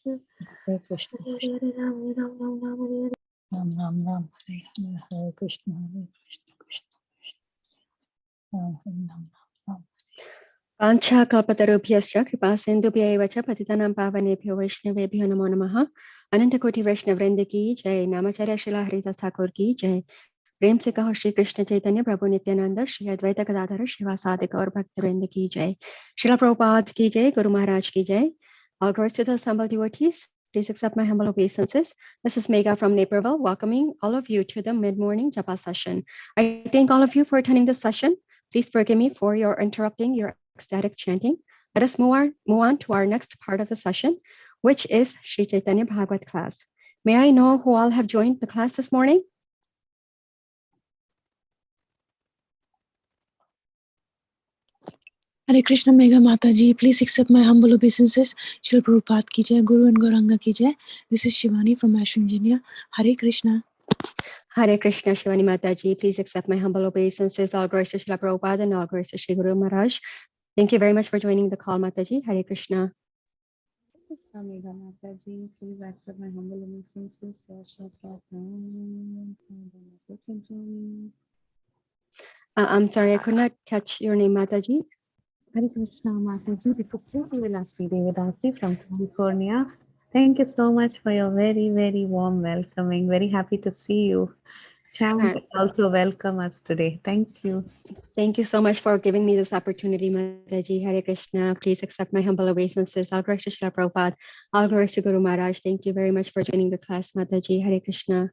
Hare Krishna, Hare Ram, Hare Ram, Ram Ram, Hare Hare. Ram Ram Ram, Hare Hare, Hare Krishna, Krishna Krishna, Hare Ram Ram. Vancha kalpatarubhyascha kripa sindhubhya eva cha patitanam pavanebhyo vaishnavebhyo namo namaha. Ananta Koti Vaishnav Vrinda ki jai, Namacharya Srila Haridas Thakur ki jai. प्रेम से कहो श्री कृष्ण चैतन्य प्रभु नित्यानंद श्री अद्वैत गदाधर श्रीवासादिक और भक्त वृंद की जय. Srila Prabhupada ki jai, Guru Maharaj ki jai. All glories to the assembled devotees. Please accept my humble obeisances. This is Megha from Naperville, welcoming all of you to the mid-morning japa session. I thank all of you for attending this session. Please forgive me for your interrupting your ecstatic chanting. Let us move on to our next part of the session, which is Sri Chaitanya Bhagavat class. May I know who all have joined the class this morning? Hare Krishna Megha Mataji, please accept my humble obeisances. Srila Prabhupada ki jai, Guru and Gauranga ki jai. This is Shivani from Ashwin, Virginia. Hare Krishna. Hare Krishna, Shivani Mataji, please accept my humble obeisances. All glories to Srila Prabhupada and all glories to Shri Guru Maharaj. Thank you very much for joining the call, Mataji. Hare Krishna. Megha Mataji, please accept my humble obeisances. I'm sorry, I could not catch your name, Mataji. Hare Krishna Mataji, this is Dasi from California. Thank you so much for your very, very warm welcoming. Very happy to see you. Chant also welcome us today. Thank you. Thank you so much for giving me this opportunity, Mataji. Hare Krishna. Please accept my humble obeisances. All glories to Srila Prabhupada. All glories to Guru Maharaj. Thank you very much for joining the class, Mataji. Hare Krishna.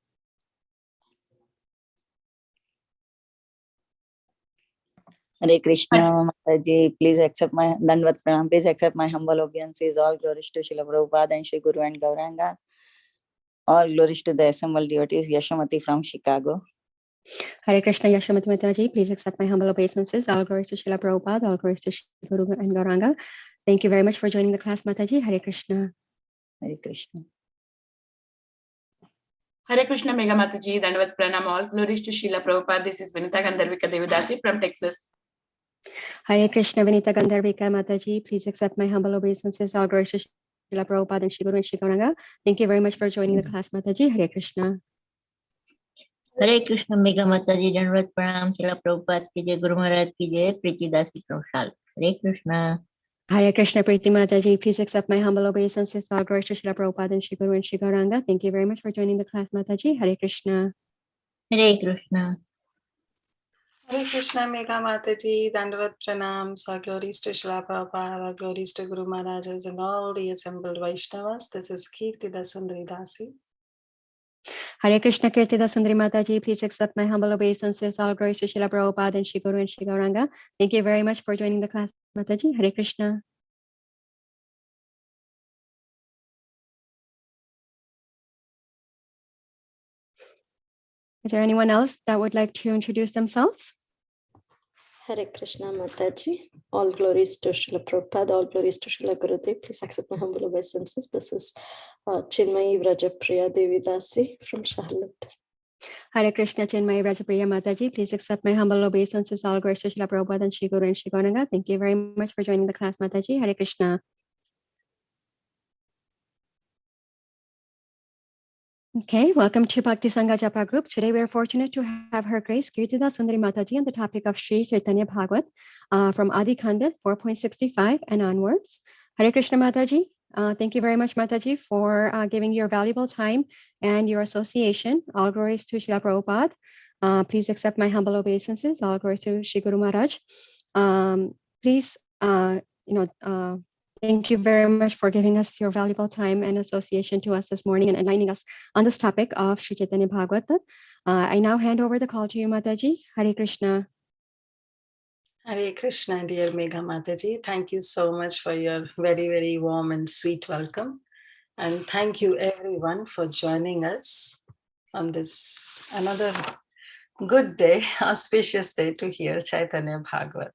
Hare Krishna, Mataji, please accept my Dandvat Pranam. Please accept my humble obeisances. All glories to Srila Prabhupada and Shri Guru and Gauranga. All glories to the assembled devotees. Yashamati from Chicago. Hare Krishna, Yashamati Mataji, please accept my humble obeisances. All glories to Srila Prabhupada, all glories to Shri Guru and Gauranga. Thank you very much for joining the class, Mataji. Hare Krishna. Hare Krishna. Hare Krishna Megha Mataji, Dandavat Pranam, all glories to Srila Prabhupada. This is Vinita Gandharvika Devidasi from Texas. Hare Krishna, Vinita Gandharvika Mataji, please accept my humble obeisances. All glories to Srila Prabhupada and Shri Guru and Shri Gauranga. Thank you very much for joining the class, Mataji. Hare Krishna. Hare Krishna Megha Mataji, Dandavat Pranam, Srila Prabhupada ki jai, Guru Maharaj ki jai, Preeti Dasi from Charlotte. Hare Krishna. Hare Krishna, Preeti Mataji, please accept my humble obeisances. All glories to Srila Prabhupada and Shri Guru and Shri Gauranga. Thank you very much for joining the class, Mataji. Hare Krishna. Hare Krishna. Hare Krishna Megha Mataji, Dandavat Pranam, all glories to Srila Prabhupada, all glories to Guru Maharajas and all the assembled Vaishnavas. This is Kirtida Sundari Dasi. Hare Krishna, Kirtida Sundari Mataji, please accept my humble obeisances. All glories to Srila Prabhupada and Shri Guru and Shri Gauranga. Thank you very much for joining the class, Mataji. Hare Krishna. Is there anyone else that would like to introduce themselves? Hare Krishna Mataji, all glories to Srila Prabhupada, all glories to Srila Gurudev. Please accept my humble obeisances. This is Chinmayi Vrajapriya Devidasi from Charlotte. Hare Krishna, Chinmayi Vrajapriya Mataji, please accept my humble obeisances. All glories to Srila Prabhupada and Shri Guru and Shri Gauranga. Thank you very much for joining the class, Mataji. Hare Krishna. Okay, welcome to Bhakti Sangha Japa group. Today we are fortunate to have Her Grace Kirtida Sundari Mataji on the topic of Sri Chaitanya Bhagavat from Adi Khanda 4.65 and onwards. Hare Krishna Mataji. Thank you very much, Mataji, for giving your valuable time and your association. All glories to Srila Prabhupada. Please accept my humble obeisances. All glories to Shri Guru Maharaj. Please, thank you very much for giving us your valuable time and association to us this morning and enlightening us on this topic of Sri Chaitanya Bhagavata. I now hand over the call to you, Mataji. Hare Krishna. Hare Krishna, dear Megha Mataji. Thank you so much for your very, very warm and sweet welcome. And thank you everyone for joining us on this another good day, auspicious day to hear Chaitanya Bhagavat.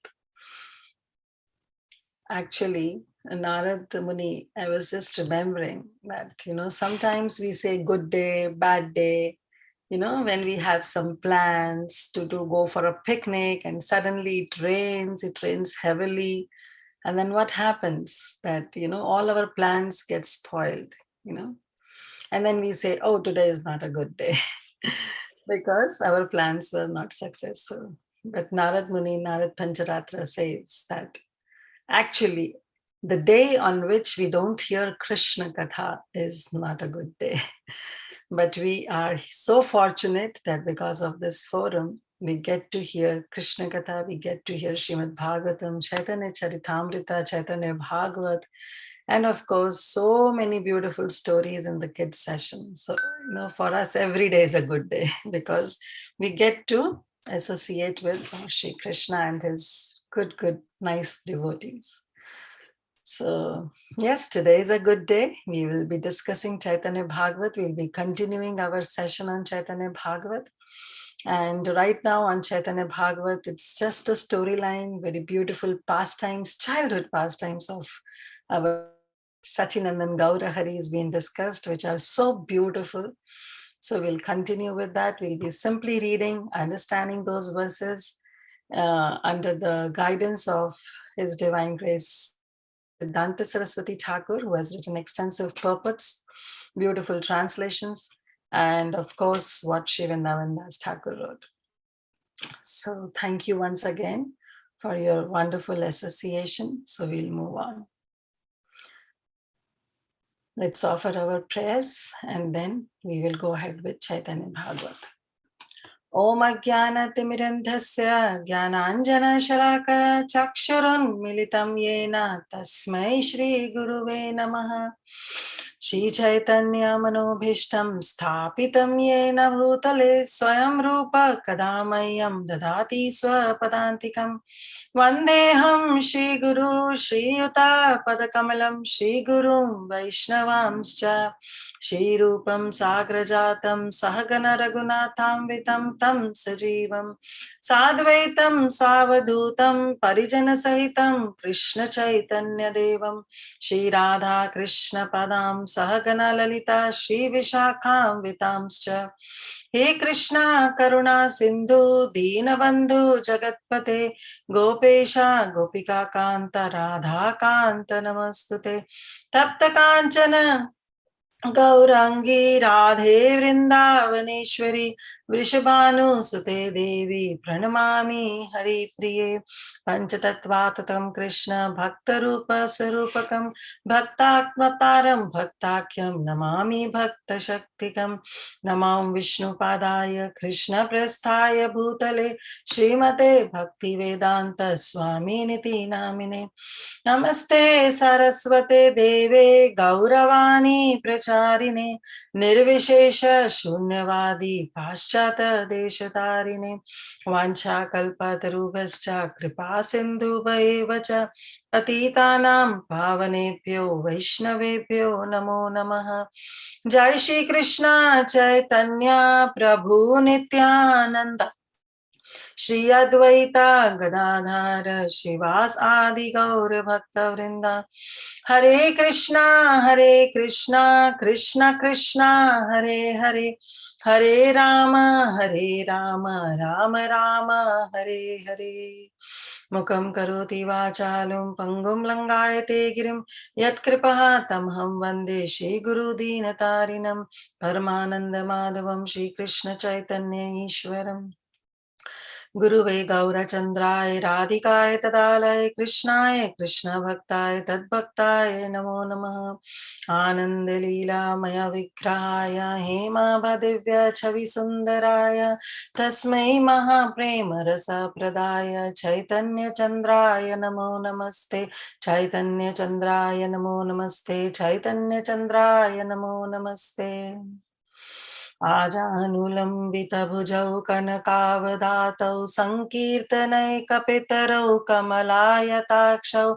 Actually, Narad Muni, I was just remembering that, sometimes we say good day, bad day, when we have some plans to go for a picnic and suddenly it rains heavily. And then what happens that, all our plans get spoiled, and then we say, oh, today is not a good day because our plans were not successful. But Narad Muni, Narad Pancharatra says that actually the day on which we don't hear Krishna Katha is not a good day. But we are so fortunate that because of this forum, we get to hear Krishna Katha, we get to hear Srimad Bhagavatam, Chaitanya Charitamrita, Chaitanya Bhagavat, and of course, so many beautiful stories in the kids session. So, for us, every day is a good day because we get to associate with Shri Krishna and his good, nice devotees. So, yes, today is a good day. We will be discussing Chaitanya Bhagavat. We'll be continuing our session on Chaitanya Bhagavat. And right now on Chaitanya Bhagavat, it's just a storyline, very beautiful pastimes, childhood pastimes of our Sachinandan Gaura Hari is being discussed, which are so beautiful. So we'll continue with that. We'll be simply reading, understanding those verses under the guidance of His Divine Grace, Siddhanta Saraswati Thakur, who has written extensive purports, beautiful translations, and of course, what Shri Vrindavan Das Thakur wrote. So thank you once again for your wonderful association. So we'll move on. Let's offer our prayers and then we will go ahead with Chaitanya Bhagavat. Om Ajnana Timirandhasya Jnananjana Shalakaya Chakshurun Militam Yena Tasmai Shri Guruve Namaha. Shri Chaitanya Manobhishtam Sthapitam Yena Bhutale Swayam Rupa Kadamayam Dadati Swapadantikam Vandeham Shri Guru Shri Yuta Padakamalam Shri Gurum Vaishnavamscha Shri Rupam Sagrajatam Sahagana Raghunatham Vitam Tam Sajivam Sadvaitam Savadutam Parijana Sahitam Krishna Chaitanya Devam Shri Radha Krishna Padam Sahagana Lalita Shri Vishakham Vitamscha He Krishna Karuna Sindhu Deenabandhu Jagatpate Gopesha Gopika Kanta Radha Kanta Namastute Tapta Kanchana Gaurangi Radhe Vrindavaneshwari Vrishabhanu Sute Devi Pranamami Hari Priye Panchatattvatam Krishna Bhakta Rupa Sarupakam Bhaktakmataram Bhaktakyam Namami Bhakta Shaktikam Namam Vishnu Padaya Krishna Prasthaya Bhutale Srimate Bhakti Vedanta Swami Niti Namine Namaste Saraswate Deve Gauravani Pracharine Nirvishesha Shunyavadi Paschata Deshatarine Vancha Kalpatarubhascha Kripa Sindhu Vaevacha Patitanam Pavanebhyo Vaishnavebhyo Namo Namaha Jai Shri Krishna Chaitanya Prabhu Nityananda Shri Advaita Gadadhara Shivas Adi Gaura Bhakta Vrinda Hare Krishna Krishna Krishna Hare Hare Hare Rama Rama Rama Hare Hare Mukam karoti vachalum pangum langayate girim yat kripaha tamham vande Shri Guru Dinatarinam Paramananda Madhavam Shri Krishna Chaitanya Ishwaram Guruve Gaurachandraya Radhikaya Tadalaya Krishnaya Krishna Bhaktaya Tadbhaktaya Namo Namaha Ananda Leela Maya Vigrahaya Hema Bhadivya Chavi Sundaraya Tasmai Maha Prema Rasa Pradaya Chaitanya Chandraya Namo Namaste Chaitanya Chandraya Namo Namaste Chaitanya Chandraya Namo Namaste आजानुलम्बितभुजौ कनकावदातौ सङ्कीर्तनैकपितरौ कमलायताक्षौ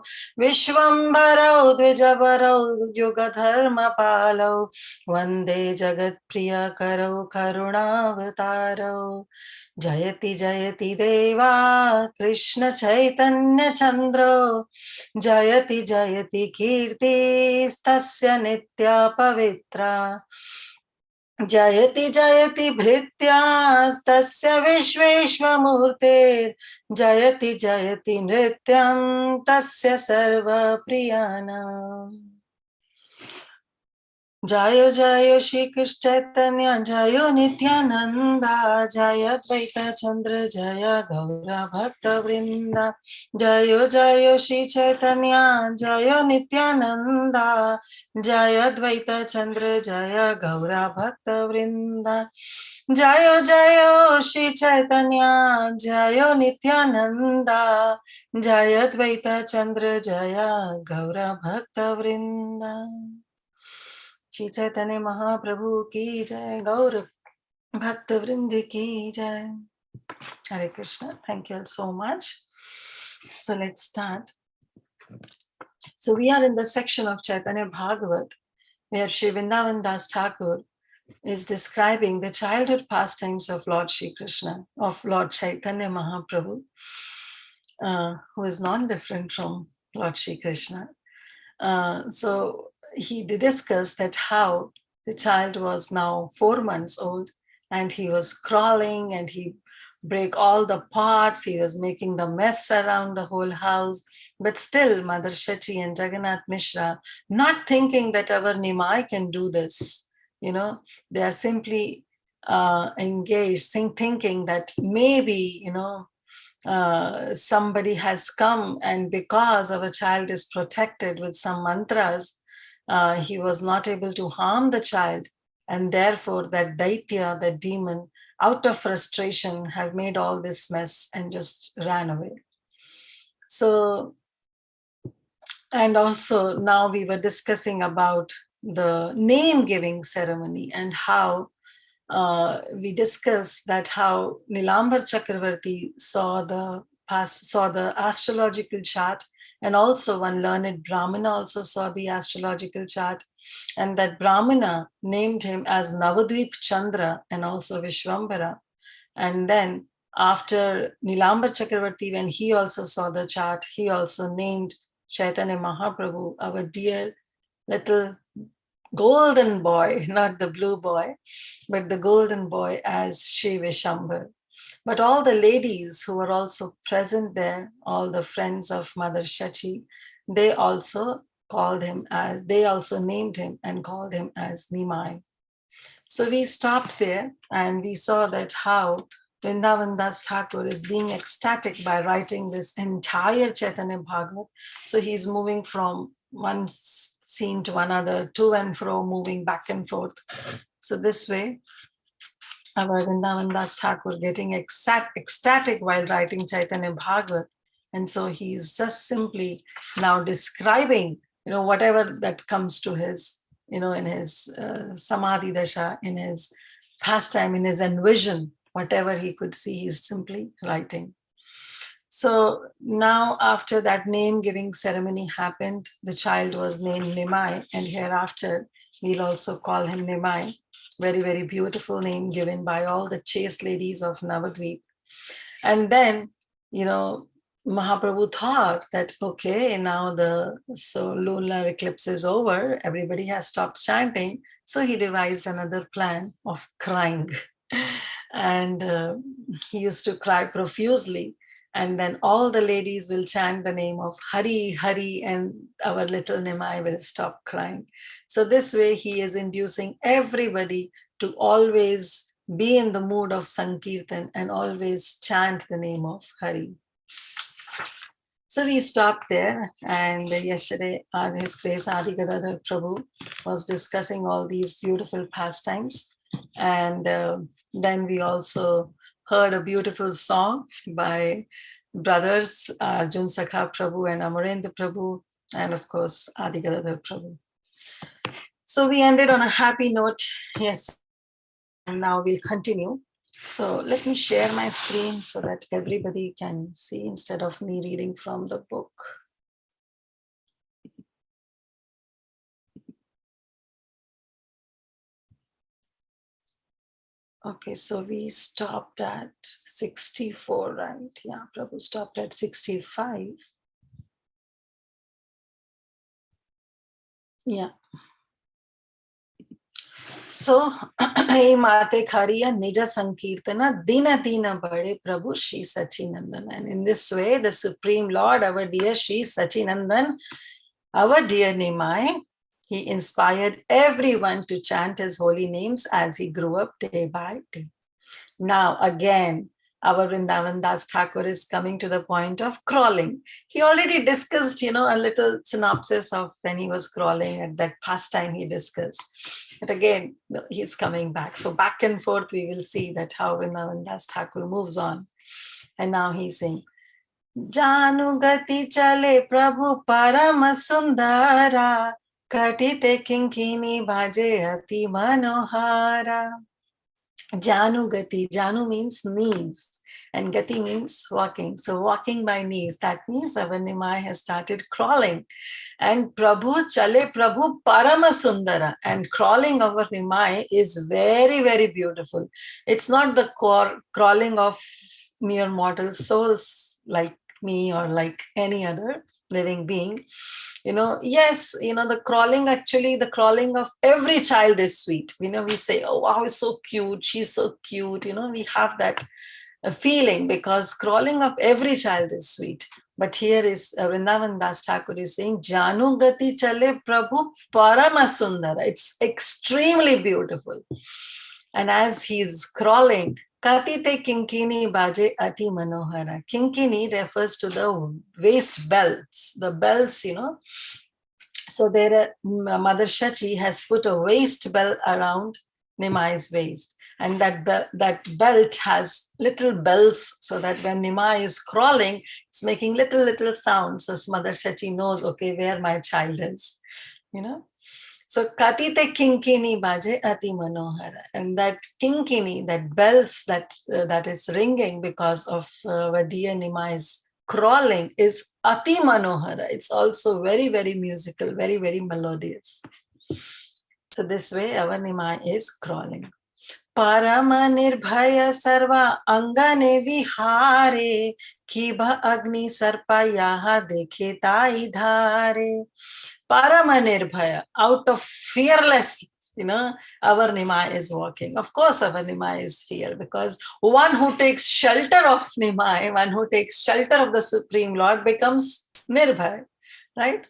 विश्वम्भरौ द्विजवरौ युगधर्मपालौ वन्दे जगत्प्रियकरौ करुणावतारौ जयति जयति देवा कृष्ण चैतन्य चन्द्रो जयति जयति कीर्तिस्तस्य नित्या पवित्रा जयति जयति भृत्यास्तस्य विश्वेश्वमूर्तेर् जयति जयति नृत्यं तस्य सर्वप्रियाणाम् जयो जयो श्री कृष्ण चैतन्य जयो नित्यानंदा जय द्वैत चंद्र जय गौर भक्त वृंदा जयो जयो श्री चैतन्य जयो नित्यानंदा जय द्वैत चंद्र जय गौर भक्त वृंदा जयो जयो श्री चैतन्य जयो नित्यानंदा जय द्वैत चंद्र जय गौर भक्त वृंदा श्री चैतन्य महाप्रभु की जय गौर भक्त वृंद की जय Hare Krishna. Thank you all so much. So let's start. So we are in the section of Chaitanya Bhagavat where Shri Vrindavan Das Thakur is describing the childhood pastimes of Lord Shri Krishna, of Lord Chaitanya Mahaprabhu, who is non-different from Lord Shri Krishna. So he discussed that how the child was now 4 months old and he was crawling and he break all the pots, he was making the mess around the whole house. But still Mother Shachi and Jagannath Mishra, not thinking that our Nimai can do this, you know, they are simply engaged, thinking that maybe, you know, somebody has come and because our child is protected with some mantras, he was not able to harm the child, and therefore that Daitya, that demon, out of frustration have made all this mess and just ran away. So, and also now we were discussing about the name giving ceremony and how we discussed that how Nilambar Chakravarti saw the astrological chart, and also one learned Brahmana also saw the astrological chart, and that Brahmana named him as Navadvip Chandra and also Vishwambara. And then after Nilambar Chakravarti, when he also saw the chart, he also named Chaitanya Mahaprabhu, our dear little golden boy, not the blue boy, but the golden boy, as Shri Vishambhar. But all the ladies who were also present there, all the friends of Mother Shachi, they also named him and called him as Nimai. So we stopped there and we saw that how Vrindavan Das Thakur is being ecstatic by writing this entire Chaitanya Bhagavat. So he's moving from one scene to another, to and fro, moving back and forth. So this way, our Vrindavan Das Thakur getting ecstatic while writing Chaitanya Bhagavat. And so he's just simply now describing, you know, whatever that comes to his, you know, in his Samadhi Dasha, in his pastime, in his envision, whatever he could see, he's simply writing. So now after that name giving ceremony happened, the child was named Nimai, and hereafter we'll also call him Nimai. Very, very beautiful name given by all the chaste ladies of Navadvip. And then, you know, Mahaprabhu thought that, okay, now the lunar eclipse is over, everybody has stopped chanting. So he devised another plan of crying. And he used to cry profusely. And then all the ladies will chant the name of Hari, Hari, and our little Nimai will stop crying. So this way he is inducing everybody to always be in the mood of Sankirtan and always chant the name of Hari. So we stopped there, and yesterday His Grace Adi Gadadhar Prabhu was discussing all these beautiful pastimes. And then we also heard a beautiful song by brothers Arjun Sakha Prabhu and Amarendra Prabhu, and of course Adi Gadadhar Prabhu. So we ended on a happy note yesterday, and now we'll continue. So let me share my screen so that everybody can see instead of me reading from the book. Okay, so we stopped at 64, right? Yeah, Prabhu stopped at 65. Yeah. So, hey Mate Khariya Nija Sankirtana Dina Dina Bade Prabhu Shri Sachinandan. And in this way, the Supreme Lord, our dear Shri Sachinandan, our dear Nimai, he inspired everyone to chant his holy names as he grew up day by day. Now, again, our Vrindavan Das Thakur is coming to the point of crawling. He already discussed, a little synopsis of when he was crawling at that pastime he discussed. But again, he's coming back. So back and forth, we will see that how Vrindavan Das Thakur moves on. And now he's saying, Janu gati chale Prabhu Parama Sundara, Katite Kinkini Bhaje Ati Manohara. Janu Gati. Janu means knees and Gati means walking. So walking by knees, that means our Nimai has started crawling. And Prabhu Chale Prabhu Parama Sundara. And crawling over Nimai is very, very beautiful. It's not the crawling of mere mortal souls like me or like any other living being. Yes, the crawling of every child is sweet. We say, oh, wow, it's so cute, she's so cute. We have that feeling because crawling of every child is sweet. But here is Vrindavan Das Thakur is saying, Janu Gati Chale Prabhu Parama Sundara. It's extremely beautiful. And as he's crawling, Katite Kinkini Baje Ati Manohara. Kinkini refers to the waist belts, the belts, So there, Mother Shachi has put a waist belt around Nimai's waist. And that belt has little bells so that when Nimai is crawling, it's making little sounds. So Mother Shachi knows, okay, where my child is, So Katite Kinkini Baje Ati Manohara. And that Kinkini, that bells that is ringing because of Vadiya Nimai's crawling is Ati Manohara. It's also very, very musical, very, very melodious. So this way our Nimai is crawling. Parama nirbhaya sarva angane vihare kiba agni sarpa yaha dekhe tai dhare. Parama nirbhaya, out of fearlessness, our Nimai is walking. Of course, our Nimai is fear because one who takes shelter of Nimai, one who takes shelter of the Supreme Lord becomes nirbhaya, right?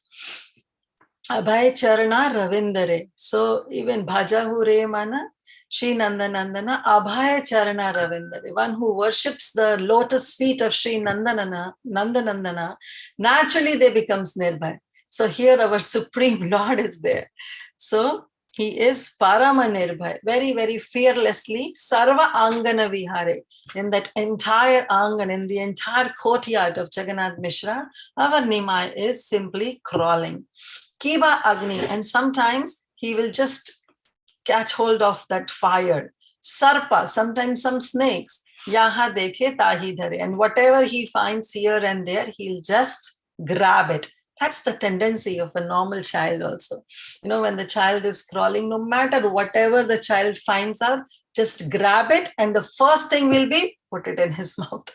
Abhay Charana Ravindare. So even Bhajahu Re Mana, Sri Nandanandana, Abhay Charana Ravindare. One who worships the lotus feet of Sri Nandanandana, naturally they becomes nirbhaya. So here our Supreme Lord is there. So he is Parama Nirbhaya, very, very fearlessly, Sarva Angana Vihare. In that entire Angan, in the entire courtyard of Jagannath Mishra, our Nimai is simply crawling. Kiba Agni, and sometimes he will just catch hold of that fire. Sarpa, sometimes some snakes. Yaha dekhe tahi dhare. And whatever he finds here and there, he'll just grab it. That's the tendency of a normal child also. When the child is crawling, no matter whatever the child finds out, just grab it and the first thing will be put it in his mouth.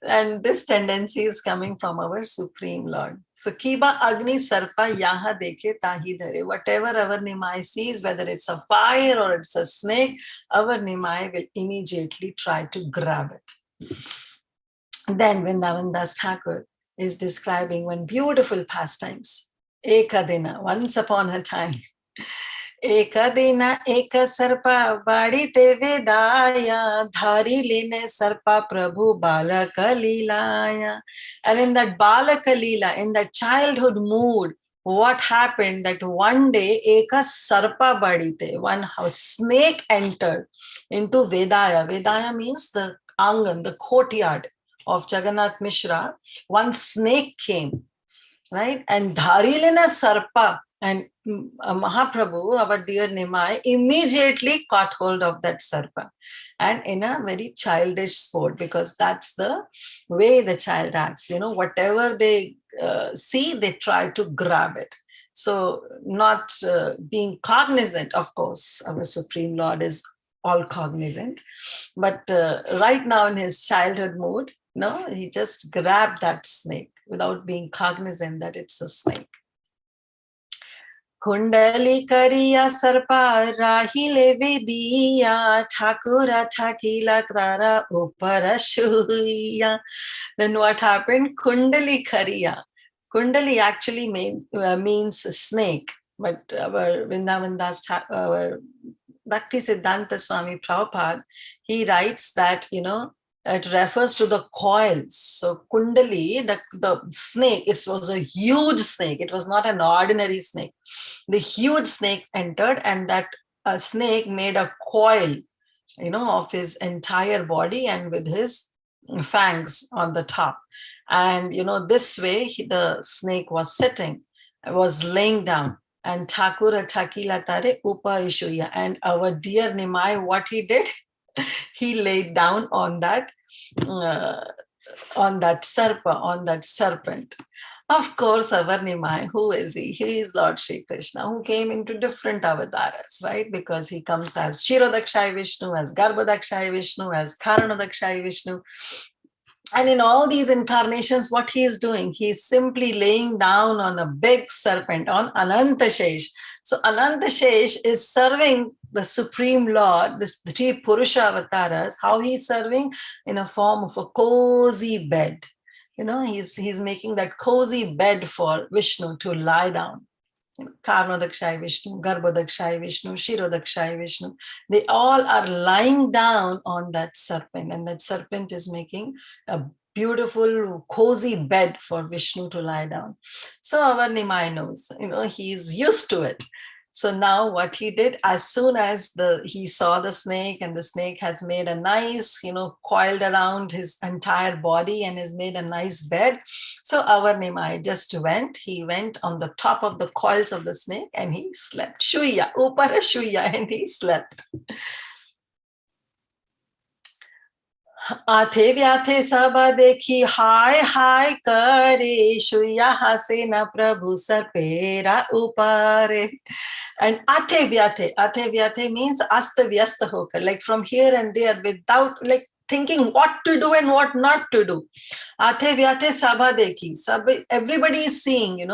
And this tendency is coming from our Supreme Lord. So Kiba Agni Sarpa Yaha Dekhe Tahi Dhare. Whatever our Nimai sees, whether it's a fire or it's a snake, our Nimai will immediately try to grab it. Then Vrindavan Das Thakur is describing one beautiful pastimes. Ekadina, once upon a time. Ekadina eka sarpa badite vedaya dhari line sarpa prabhu balaka leelaya. And in that balaka leela, in that childhood mood, what happened that one day eka sarpa badite, one snake entered into Vedaya. Vedaya means the angan, the courtyard of Jagannath Mishra. One snake came, right? And dharilina sarpa, and Mahaprabhu, our dear Nimai, immediately caught hold of that sarpa, and in a very childish sport, because that's the way the child acts. Whatever they see, they try to grab it. So not being cognizant, of course, our Supreme Lord is all cognizant, but right now in his childhood mood, he just grabbed that snake without being cognizant that it's a snake. Kundali kariya sarpa rahile vidiya Thakura thakila krara uparashuya. Then what happened? Kundali kariya. Kundali actually means snake, but our Vrindavan Das, our Bhakti Siddhanta Swami Prabhupada, he writes that, it refers to the coils. So Kundali, the snake, it was a huge snake. It was not an ordinary snake. The huge snake entered, and that snake made a coil, of his entire body and with his fangs on the top. And, this way the snake was sitting, was laying down. And Thakura Thakila Tare Upa Ishuya. And our dear Nimai, what he did? He laid down on that sarpa, on that serpent. Of course, our Nimai, who is he? He is Lord Shri Krishna, who came into different avatars, right? Because he comes as Kshirodakshai Vishnu, as Garbhodakshai Vishnu, as Karanodakshai Vishnu. And in all these incarnations, what he is doing, he is simply laying down on a big serpent, on Anantashesh. So Anantashesh is serving the Supreme Lord, the three Purusha avatars. How he is serving? In a form of a cozy bed. He's making that cozy bed for Vishnu to lie down. Karnodakshai Vishnu, Garbhodakshai Vishnu, Shirodakshai Vishnu. They all are lying down on that serpent, and that serpent is making a beautiful, cozy bed for Vishnu to lie down. So our Nimai knows, he's used to it. So now what he did, as soon as he saw the snake, and the snake has made a nice, coiled around his entire body and has made a nice bed. So our Nimai just he went on the top of the coils of the snake and he slept. Shuya, upara shuya, and he slept. Athe vyathe saba dekhi hai hai kare shuya hase na prabhu sarpera upare. And athe vyathe means asta vyasta hokar, like from here and there, without like thinking what to do and what not to do. Athe vyathe sabha dekhi. Everybody is seeing,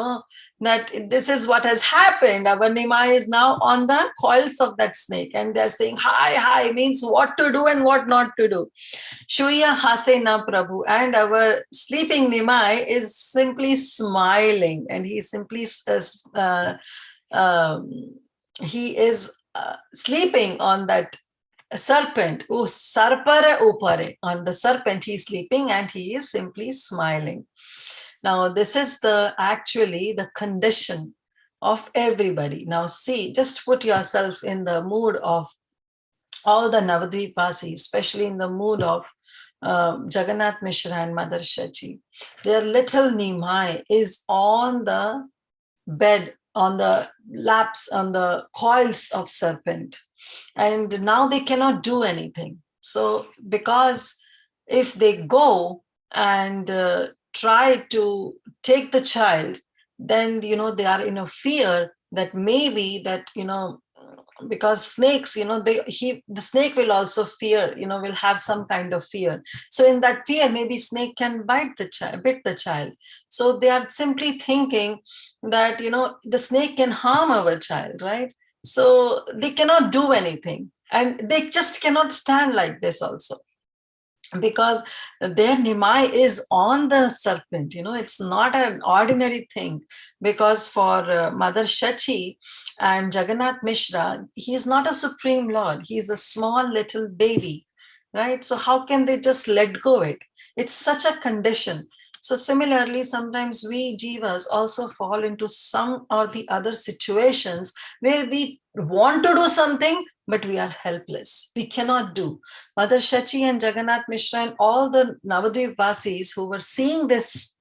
that this is what has happened. Our Nimai is now on the coils of that snake, and they're saying hi means what to do and what not to do. Shuya hase na prabhu. And our sleeping Nimai is simply smiling, and he simply he is sleeping on that serpent. Sarpara upare. On the serpent he is sleeping, and he is simply smiling. Now this is actually the condition of everybody. Now see, just put yourself in the mood of all the Navadvipasis, especially in the mood of Jagannath Mishra and Mother Shachi. Their little Nimai is on the bed, on the laps, on the coils of serpent. And now they cannot do anything. So because if they go and try to take the child, then, they are in a fear that maybe that, because snakes, the snake will also fear, will have some kind of fear. So in that fear, maybe snake can bite the child. So they are simply thinking that, the snake can harm our child, right? So they cannot do anything. And they just cannot stand like this also, because their Nimai is on the serpent. It's not an ordinary thing, because for Mother Shachi and Jagannath Mishra, he is not a Supreme Lord. He is a small little baby, right? So how can they just let go it? It's such a condition. So similarly, sometimes we jivas also fall into some or the other situations where we want to do something, but we are helpless. We cannot do. Mother Shachi and Jagannath Mishra and all the Navadvipasis who were seeing this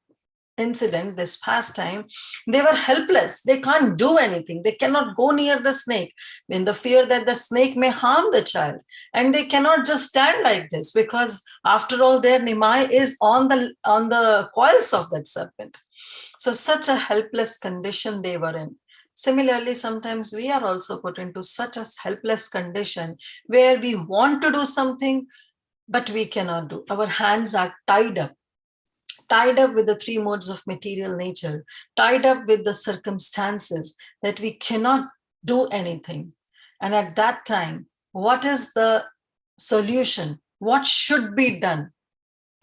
incident, this pastime, they were helpless. They can't do anything. They cannot go near the snake in the fear that the snake may harm the child. And they cannot just stand like this, because after all, their Nimai is on the coils of that serpent. So such a helpless condition they were in. Similarly, sometimes we are also put into such a helpless condition where we want to do something, but we cannot do. Our hands are tied up. tied up with the three modes of material nature, tied up with the circumstances that we cannot do anything. And at that time, what is the solution? What should be done?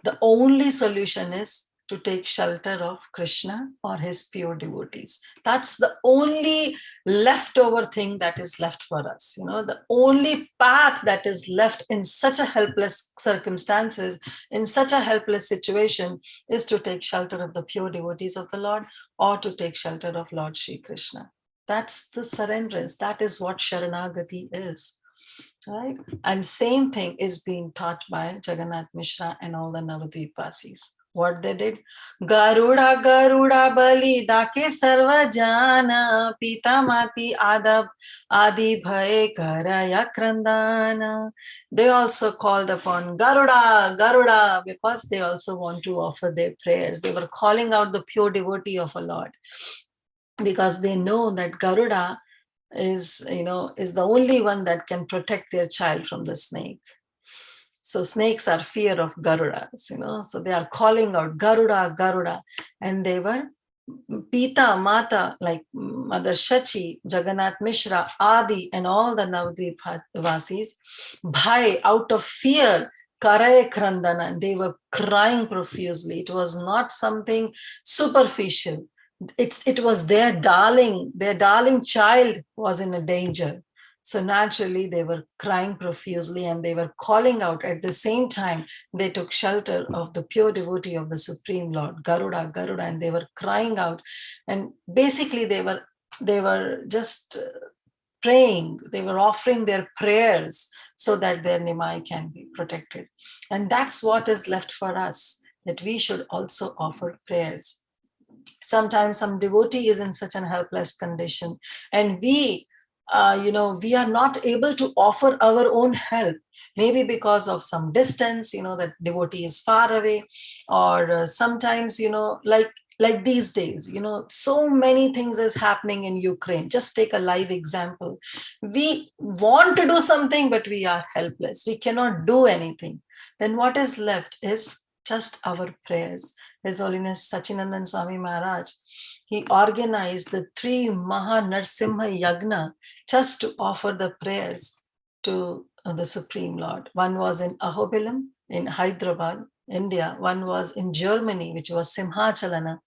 The only solution is to take shelter of Krishna or his pure devotees. That's the only leftover thing that is left for us. The only path that is left in such a helpless circumstances, in such a helpless situation, is to take shelter of the pure devotees of the Lord or to take shelter of Lord Shri Krishna. That's the surrenderance. That is what Sharanagati is. Right? And same thing is being taught by Jagannath Mishra and all the Navadvipasis. What they did? Garuda, Garuda, Bali, Dake Sarva Jana, Pita Mati Adab, Adi Bhaye Karaya Krandana. They also called upon Garuda, Garuda, because they also want to offer their prayers. They were calling out the pure devotee of a Lord, because they know that Garuda is the only one that can protect their child from the snake. So snakes are fear of Garudas, so they are calling out Garuda, Garuda. And they were Pita, Mata, like Mother Shachi, Jagannath Mishra, Adi, and all the Navadvipasis, Bhai, out of fear, Karaye Krandana, and they were crying profusely. It was not something superficial. It was their darling child was in a danger. So naturally they were crying profusely and they were calling out. At the same time, they took shelter of the pure devotee of the Supreme Lord, Garuda, Garuda, and they were crying out. And basically they were just praying, they were offering their prayers so that their Nimai can be protected. And that's what is left for us, that we should also offer prayers. Sometimes some devotee is in such an helpless condition, and we are not able to offer our own help, maybe because of some distance, that devotee is far away, or sometimes, like these days, so many things is happening in Ukraine. Just take a live example. We want to do something, but we are helpless. We cannot do anything. Then what is left is just our prayers. His Holiness Sachinandan Swami Maharaj, he organized the 3 Maha Narsimha Yagna just to offer the prayers to the Supreme Lord. One was in Ahobilam in Hyderabad, India. One was in Germany, which was Simhachalana,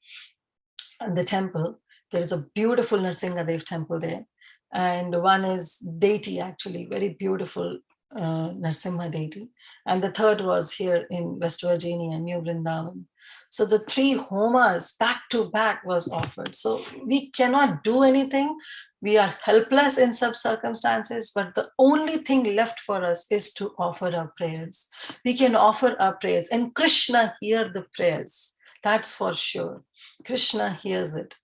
the temple. There is a beautiful Narsingadev temple there. And one is deity, actually, very beautiful Narsimha deity. And the third was here in West Virginia, New Vrindavan. So the 3 homas back to back was offered. So we cannot do anything. We are helpless in some circumstances, but the only thing left for us is to offer our prayers. We can offer our prayers, and Krishna hears the prayers. That's for sure. Krishna hears it,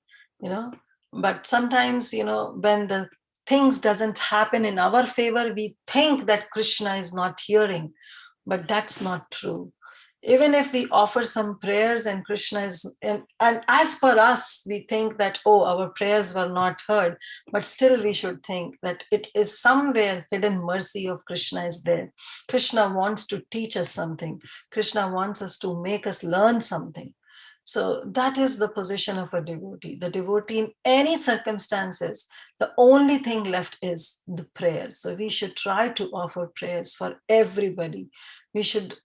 But sometimes, when the things doesn't happen in our favor, we think that Krishna is not hearing, but that's not true. Even if we offer some prayers and Krishna is, and as per us, we think that, our prayers were not heard, but still we should think that it is somewhere hidden mercy of Krishna is there. Krishna wants to teach us something. Krishna wants us to make us learn something. So that is the position of a devotee. The devotee in any circumstances, the only thing left is the prayers. So we should try to offer prayers for everybody. We should,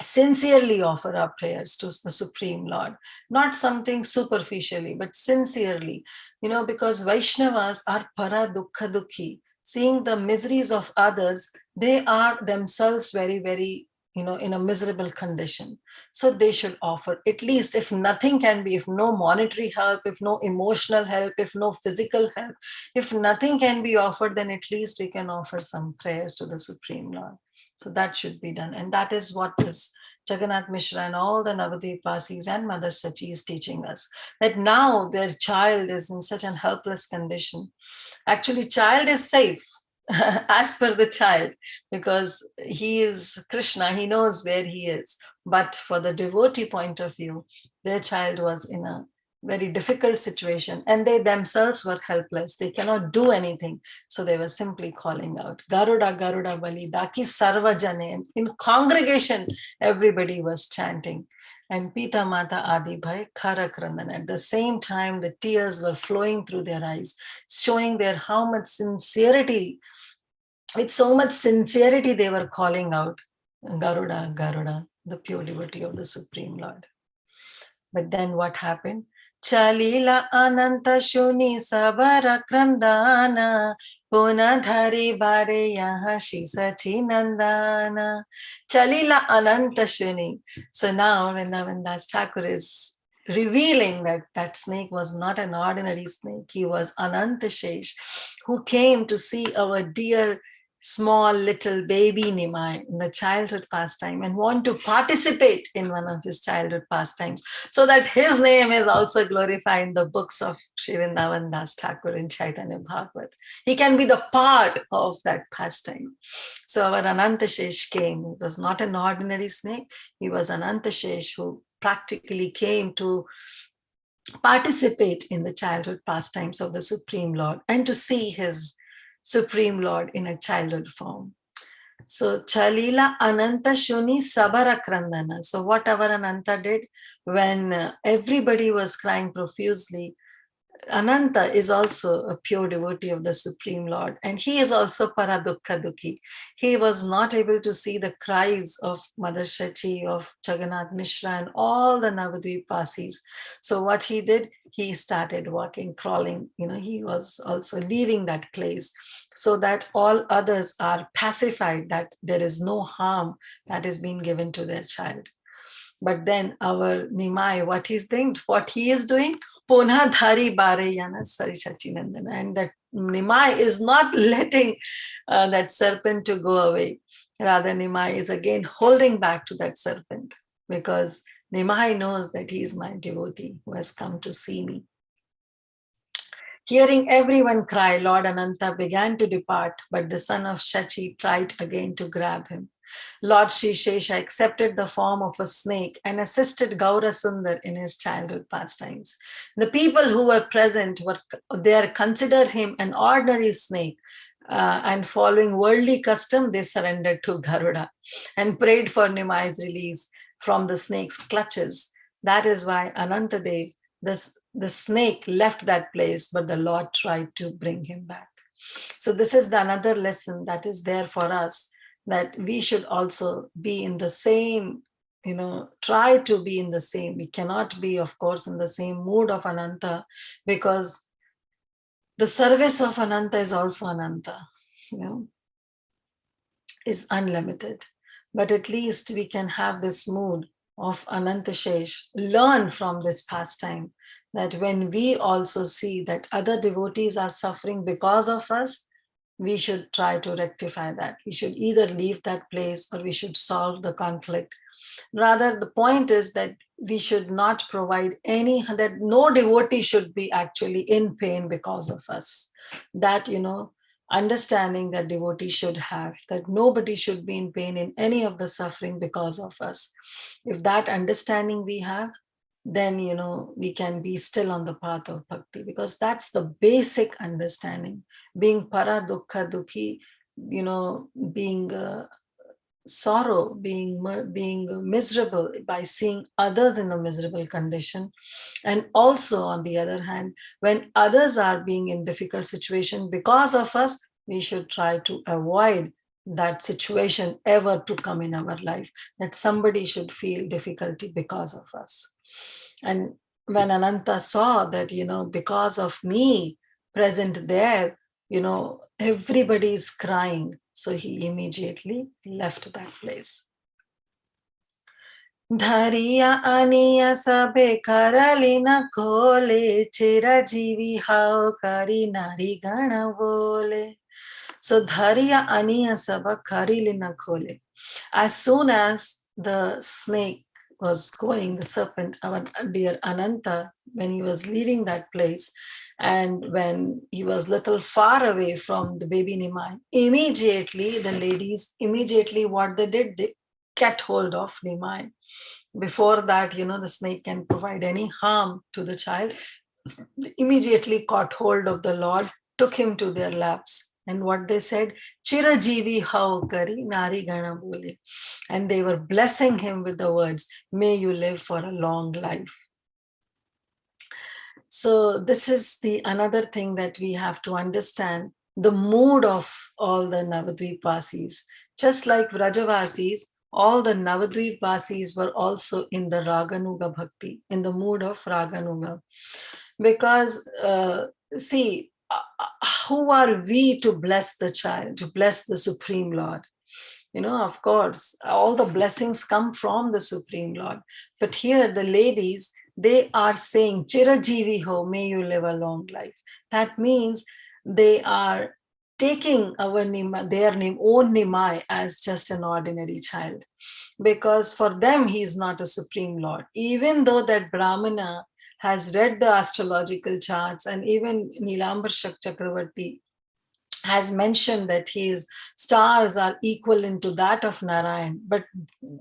sincerely offer our prayers to the Supreme Lord, not something superficially, but sincerely, because Vaishnavas are para dukkha dukhi. Seeing the miseries of others, they are themselves very, very, in a miserable condition. So they should offer, at least if nothing can be, if no monetary help, if no emotional help, if no physical help, if nothing can be offered, then at least we can offer some prayers to the Supreme Lord. So that should be done. And that is what is Jagannath Mishra and all the Navadvipasis and Mother Sachi is teaching us, that now their child is in such an helpless condition. Actually, child is safe as per the child, because he is Krishna, he knows where he is. But for the devotee point of view, their child was in a very difficult situation, and they themselves were helpless. They cannot do anything. So they were simply calling out, Garuda, Garuda Bali, Daki Sarva Jane. And in congregation, everybody was chanting. And Pita Mata Adi Bhai Kharak Randan. At the same time, the tears were flowing through their eyes, showing their how much sincerity, with so much sincerity, they were calling out, Garuda, Garuda, the pure devotee of the Supreme Lord. But then what happened? Chalila ananta shuni sabara krandana punadhari bare yaha shisachi nandana. Chalila ananta shuni. So now when Das Thakur is revealing that that snake was not an ordinary snake, he was Ananta Shesh, who came to see our dear small little baby Nimai in the childhood pastime and want to participate in one of his childhood pastimes so that his name is also glorified in the books of Shivindavan Das Thakur in Chaitanya Bhagavat. He can be the part of that pastime. So our Anantashesh came. He was not an ordinary snake. He was Anantashesh who practically came to participate in the childhood pastimes of the Supreme Lord and to see his Supreme Lord in a childhood form. So Chalila Ananta Shuni Sabara Krandana. So whatever Ananta did, when everybody was crying profusely, Ananta is also a pure devotee of the Supreme Lord, and he is also Paradukha Dukhi. He was not able to see the cries of Mother Shachi, of Jagannath Mishra, and all the Navadvipasis. So what he did, he started walking, crawling. He was also leaving that place so that all others are pacified, that there is no harm that is being given to their child. But then our Nimai, what he is doing, Ponha Dhari Bare Yana Sarichachi Nandana. And that Nimai is not letting that serpent to go away. Rather, Nimai is again holding back to that serpent because Nimai knows that he is my devotee who has come to see me. Hearing everyone cry, Lord Ananta began to depart, but the son of Shachi tried again to grab him. Lord Sri Shesha accepted the form of a snake and assisted Gaura Sundar in his childhood pastimes. The people who were present considered him an ordinary snake, and following worldly custom, they surrendered to Garuda and prayed for Nimai's release from the snake's clutches. That is why Anantadev, the snake, left that place, but the Lord tried to bring him back. So this is another lesson that is there for us, that we should also be in the same, try to be in the same. We cannot be, of course, in the same mood of Ananta, because the service of Ananta is also Ananta, is unlimited. But at least we can have this mood of Anantashesh, learn from this pastime, that when we also see that other devotees are suffering because of us, we should try to rectify that. We should either leave that place or we should solve the conflict. Rather, the point is that we should not provide that no devotee should be actually in pain because of us. That, understanding that devotee should have, that nobody should be in pain in any of the suffering because of us. If that understanding we have, then, we can be still on the path of bhakti, because that's the basic understanding. Being para dukkha dukhi, being sorrow, being miserable by seeing others in a miserable condition. And also, on the other hand, when others are being in difficult situation because of us, we should try to avoid that situation ever to come in our life, that somebody should feel difficulty because of us. And when Ananta saw that, because of me present there, everybody is crying, so he immediately left that place. Dhariya aniya sabe karalina kole chirajivi hao kari nari gana bole. So Dhariya aniya saba karilina kole. As soon as the snake was going, the serpent, our dear Ananta, when he was leaving that place, and when he was little far away from the baby Nimai, immediately the ladies, what they did, get hold of Nimai. Before that, the snake can provide any harm to the child. They immediately caught hold of the Lord, took him to their laps. And what they said, Chirajivi hao kari nari gana bole. And they were blessing him with the words, may you live for a long life. So this is the another thing that we have to understand, the mood of all the Navadvipvasis. Just like Vrajavasis, all the Navadvipvasis were also in the Raganuga Bhakti, in the mood of Raganuga. Because see, who are we to bless the child, to bless the Supreme Lord? Of course, all the blessings come from the Supreme Lord. But here the ladies, they are saying, Chirajivi ho, may you live a long life. That means they are taking our their own Nimai as just an ordinary child. Because for them, he is not a Supreme Lord. Even though that Brahmana has read the astrological charts, and even Nilambar Chakravarti has mentioned that his stars are equivalent to that of Narayan. But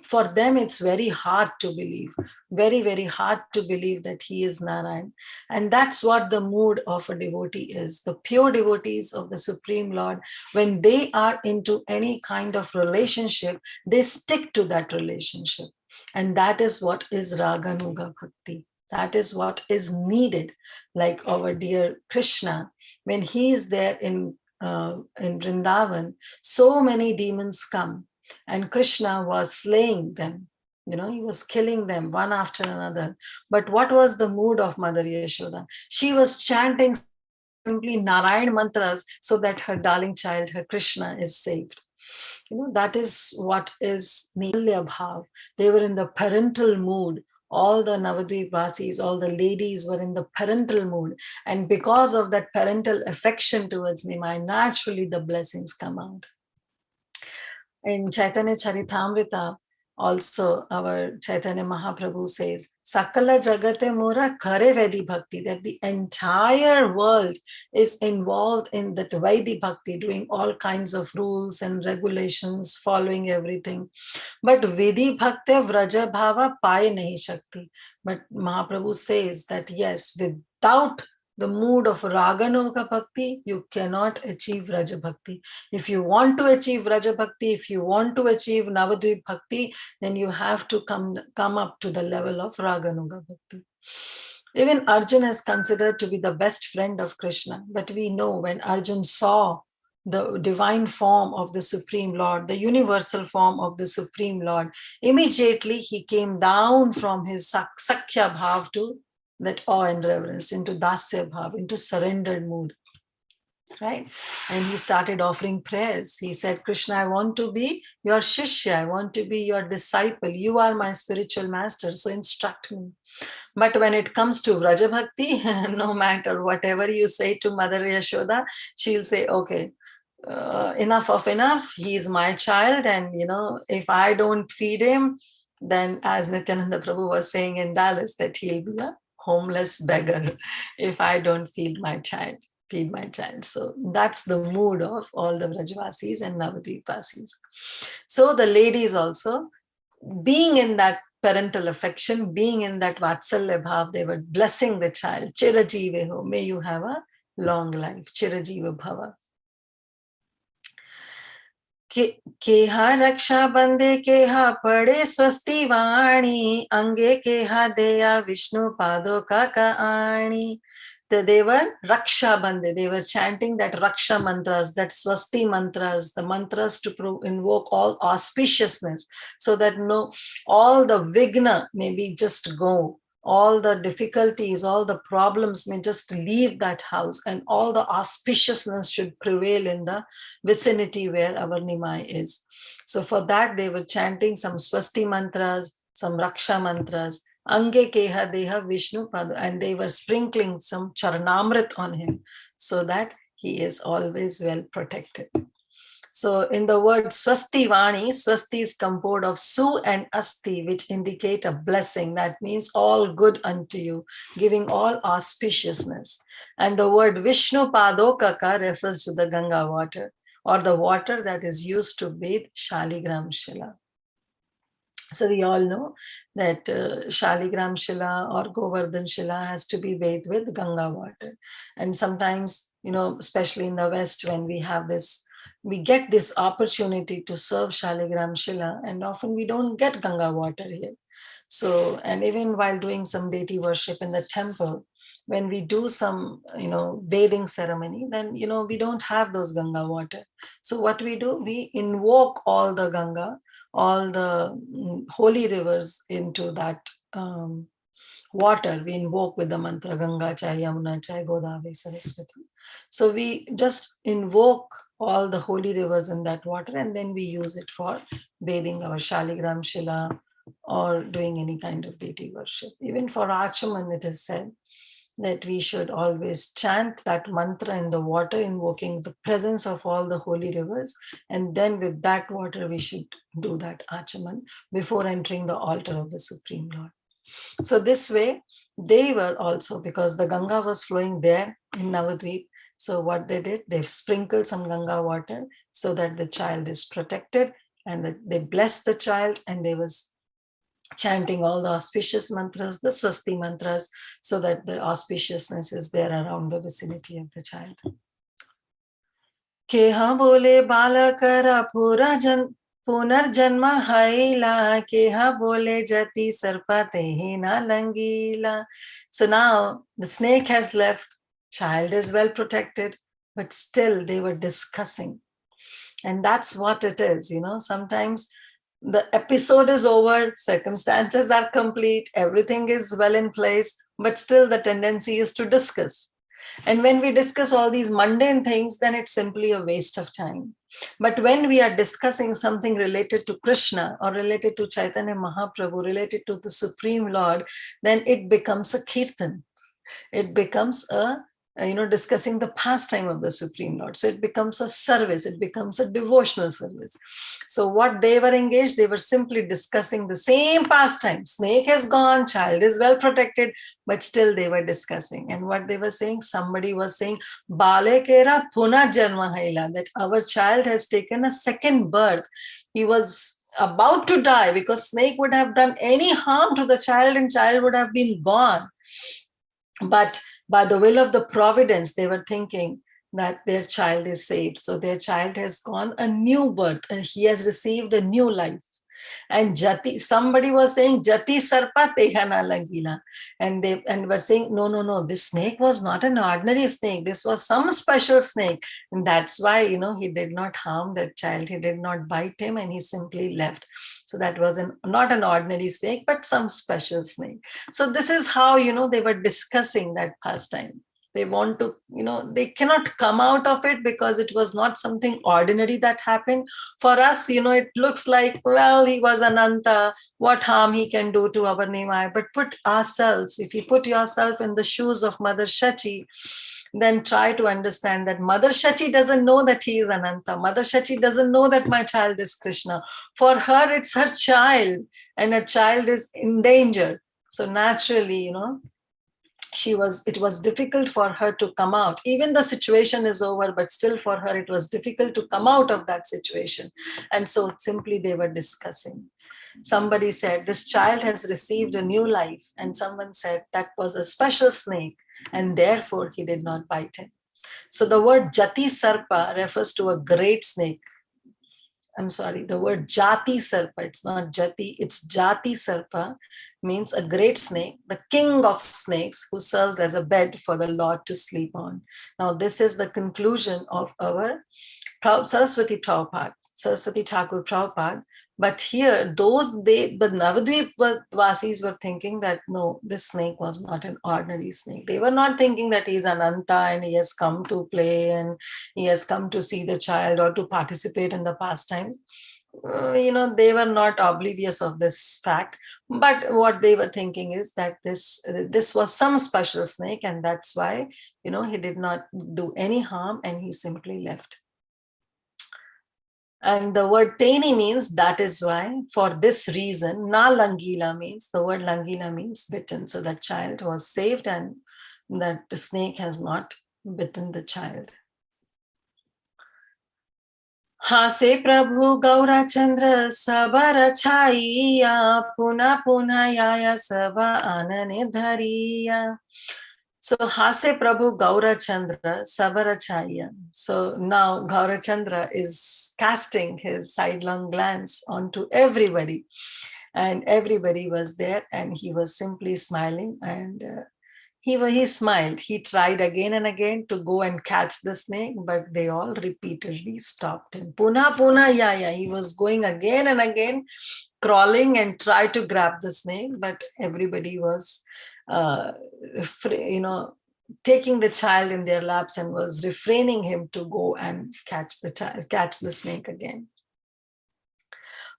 for them, it's very hard to believe, very, very hard to believe that he is Narayan. And that's what the mood of a devotee is. The pure devotees of the Supreme Lord, when they are into any kind of relationship, they stick to that relationship. And that is what is Raganuga Bhakti. That is what is needed. Like our dear Krishna, when he is there in Vrindavan, so many demons come, and Krishna was slaying them. He was killing them one after another. But what was the mood of Mother Yashoda? She was chanting simply Narayan mantras so that her darling child, her Krishna, is saved. That is what is Nilya Bhav. They were in the parental mood. All the Navadvipvasis, all the ladies were in the parental mood. And because of that parental affection towards Nimai, naturally the blessings come out. In Chaitanya Charitamrita, also our Chaitanya Mahaprabhu says, Sakala Jagate Mora Khare Vedi Bhakti, that the entire world is involved in that Vaidhi Bhakti, doing all kinds of rules and regulations, following everything. But Vidhi Bhakti Vraja Bhava Paye Nahi Shakti. But Mahaprabhu says that yes, without the mood of Raganuga Bhakti, you cannot achieve Vraja Bhakti. If you want to achieve Vraja Bhakti, if you want to achieve Navadvip Bhakti, then you have to come up to the level of Raganuga Bhakti. Even Arjun is considered to be the best friend of Krishna. But we know when Arjun saw the divine form of the Supreme Lord, the universal form of the Supreme Lord, immediately he came down from his Sakhya Bhav to that awe and reverence, into Dasya Bhav, into surrendered mood. Right? And he started offering prayers. He said, Krishna, I want to be your Shishya. I want to be your disciple. You are my spiritual master, so instruct me. But when it comes to Vraja Bhakti, no matter whatever you say to Mother Yashoda, she'll say, okay, enough of enough. He is my child. And, if I don't feed him, then as Nityananda Prabhu was saying in Dallas, that he'll be a homeless beggar if I don't feed my child. So that's the mood of all the Vrajavasis and Navadvipasis. So the ladies also, being in that parental affection, being in that Vatsalya Bhav, they were blessing the child. Chirajive ho, may you have a long life. Chirajiva Bhava. केहा रक्षा बंदे केहा पड़े स्वस्ति वाणी अंगे केहा देया विष्णु पादों का आणी. They were Raksha Bande. They were chanting that Raksha mantras, that Swasti mantras, the mantras to invoke all auspiciousness, so that all the vigna may be just go. All the difficulties, all the problems may just leave that house, and all the auspiciousness should prevail in the vicinity where our Nimai is. So for that, they were chanting some Swasti mantras, some Raksha mantras, Ange Keha Deha Vishnu Pada, and they were sprinkling some Charanamrit on him so that he is always well protected. So in the word Swasti Vani, Swasti is composed of Su and Asti, which indicate a blessing. That means all good unto you, giving all auspiciousness. And the word Vishnu Padokaka refers to the Ganga water, or the water that is used to bathe Shaligram Shila. So we all know that Shaligram Shila or Govardhan Shila has to be bathed with Ganga water. And sometimes, especially in the West, when we have this, we get this opportunity to serve Shaligram Shila, and often we don't get Ganga water here. So, and even while doing some deity worship in the temple, when we do some, bathing ceremony, then, we don't have those Ganga water. So what we do, we invoke all the Ganga, all the holy rivers into that water. We invoke with the mantra Ganga Chai Yamuna Chai Godavari Saraswati. So we just invoke all the holy rivers in that water, and then we use it for bathing our Shaligram Shila or doing any kind of deity worship. Even for Achaman, it is said that we should always chant that mantra in the water, invoking the presence of all the holy rivers. And then with that water, we should do that Achaman before entering the altar of the Supreme Lord. So this way, they were also, because the Ganga was flowing there in Navadvip. So what they did, they've sprinkled some Ganga water so that the child is protected, and they blessed the child, and they was chanting all the auspicious mantras, the Swasti mantras, so that the auspiciousness is there around the vicinity of the child. Keha bole balakara punarjanma haila, keha bole jati sarpate na langila. So now the snake has left, child is well protected, but still they were discussing. And that's what it is, sometimes the episode is over, circumstances are complete, everything is well in place, but still the tendency is to discuss. And when we discuss all these mundane things, then it's simply a waste of time. But when we are discussing something related to Krishna or related to Chaitanya Mahaprabhu, related to the Supreme Lord, then it becomes a kirtan. It becomes discussing the pastime of the Supreme Lord. So it becomes a service, it becomes a devotional service. So what they were engaged, they were simply discussing the same pastime. Snake has gone, child is well protected, but still they were discussing. And what they were saying, somebody was saying, Bale Kera Puna Janma Haila, that our child has taken a second birth. He was about to die because snake would have done any harm to the child and child would have been gone. But by the will of the providence, they were thinking that their child is saved. So their child has gone a new birth and he has received a new life. And Jati, somebody was saying, Jati Sarpa Tehana Lagila. And were saying, no, this snake was not an ordinary snake. This was some special snake. And that's why, he did not harm that child. He did not bite him and he simply left. So that was not an ordinary snake, but some special snake. So this is how, they were discussing that pastime. They want to, they cannot come out of it because it was not something ordinary that happened. For us, it looks like, well, he was Ananta, what harm he can do to our Nimai. But put ourselves, if you put yourself in the shoes of Mother Shachi, then try to understand that Mother Shachi doesn't know that he is Ananta. Mother Shachi doesn't know that my child is Krishna. For her, it's her child, and her child is in danger. So naturally, it was difficult for her to come out. Even the situation is over, but still for her, it was difficult to come out of that situation. And so simply they were discussing. Somebody said, this child has received a new life. And someone said, that was a special snake, and therefore he did not bite him. So the word Jati Sarpa refers to a great snake. I'm sorry, the word Jati Sarpa, it's not Jati, it's Jati Sarpa, means a great snake, the king of snakes who serves as a bed for the Lord to sleep on. Now, this is the conclusion of our Saraswati Prabhupada, Saraswati Thakur Prabhupada. But here, the Navadvip Vasis were thinking that no, this snake was not an ordinary snake. They were not thinking that he is Ananta and he has come to play and he has come to see the child or to participate in the pastimes. They were not oblivious of this fact. But what they were thinking is that this was some special snake, and that's why, he did not do any harm and he simply left. And the word Teni means that is why, for this reason, Na Langila means, the word Langila means bitten. So that child was saved and that the snake has not bitten the child. हासे प्रभु गौरचंद्र सबर छाइया पुनः पुनः याया सबा आनने धरिया. So Hase Prabhu Gaurachandra Sabarachaya. So now Gaurachandra is casting his sidelong glance onto everybody. And everybody was there and he was simply smiling and he smiled. He tried again and again to go and catch the snake, but they all repeatedly stopped him. Puna puna ya. He was going again and again, crawling and tried to grab the snake, but everybody was taking the child in their laps and was refraining him to go and catch the snake again.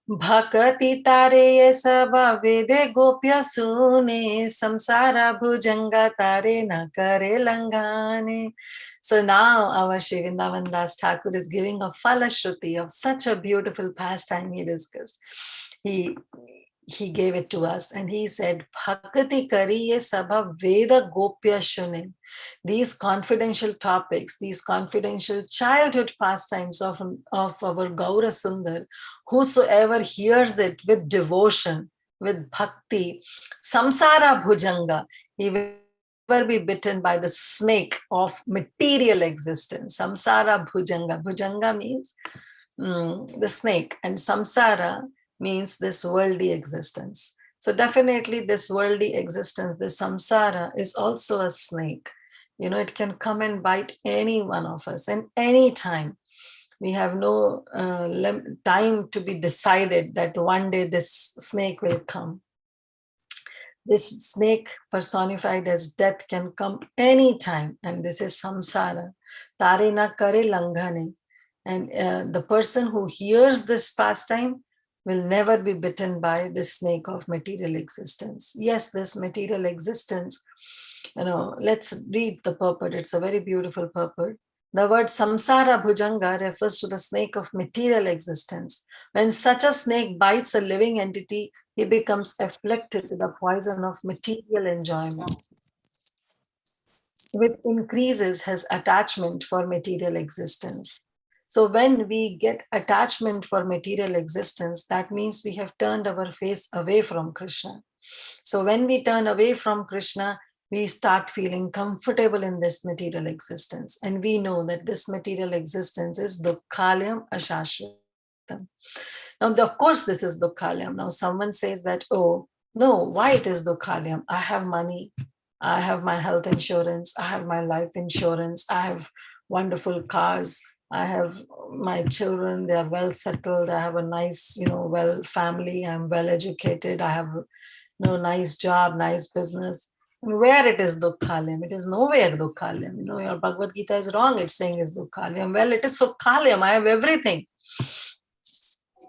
Bhakati tare ye saba vede gopya sune samsara bhujanga tare na kare langane. So now our Shri Vrindavan Das Thakur is giving a falashruti of such a beautiful pastime he discussed. He gave it to us and he said, Bhakati kariye sabha veda gopya shunin. These confidential topics, these confidential childhood pastimes of our Gaura Sundar, whosoever hears it with devotion, with bhakti, samsara bhujanga, he will never be bitten by the snake of material existence. Samsara bhujanga. Bhujanga means the snake, and samsara means this worldly existence. So definitely this worldly existence, this samsara, is also a snake. It can come and bite any one of us and any time. We have no time to be decided that one day this snake will come. This snake personified as death can come anytime, and this is samsara. Tare na kare langhane. And the person who hears this pastime will never be bitten by this snake of material existence. Yes, this material existence, let's read the purport. It's a very beautiful purport. The word samsara bhujanga refers to the snake of material existence. When such a snake bites a living entity, he becomes afflicted with the poison of material enjoyment, which increases his attachment for material existence. So when we get attachment for material existence, that means we have turned our face away from Krishna. So when we turn away from Krishna, we start feeling comfortable in this material existence. And we know that this material existence is dukkhalayam ashashvatam. Now, of course, this is dukkhalayam. Now, someone says that, oh, no, why it is dukkhalayam? I have money. I have my health insurance. I have my life insurance. I have wonderful cars. I have my children. They are well settled. I have a nice, well family. I'm well educated. I have nice job, nice business. And where it is dukkhalayam? It is nowhere dukkhalayam. Your Bhagavad Gita is wrong. It's saying it's dukkhalayam. Well, it is sukhalayam. I have everything.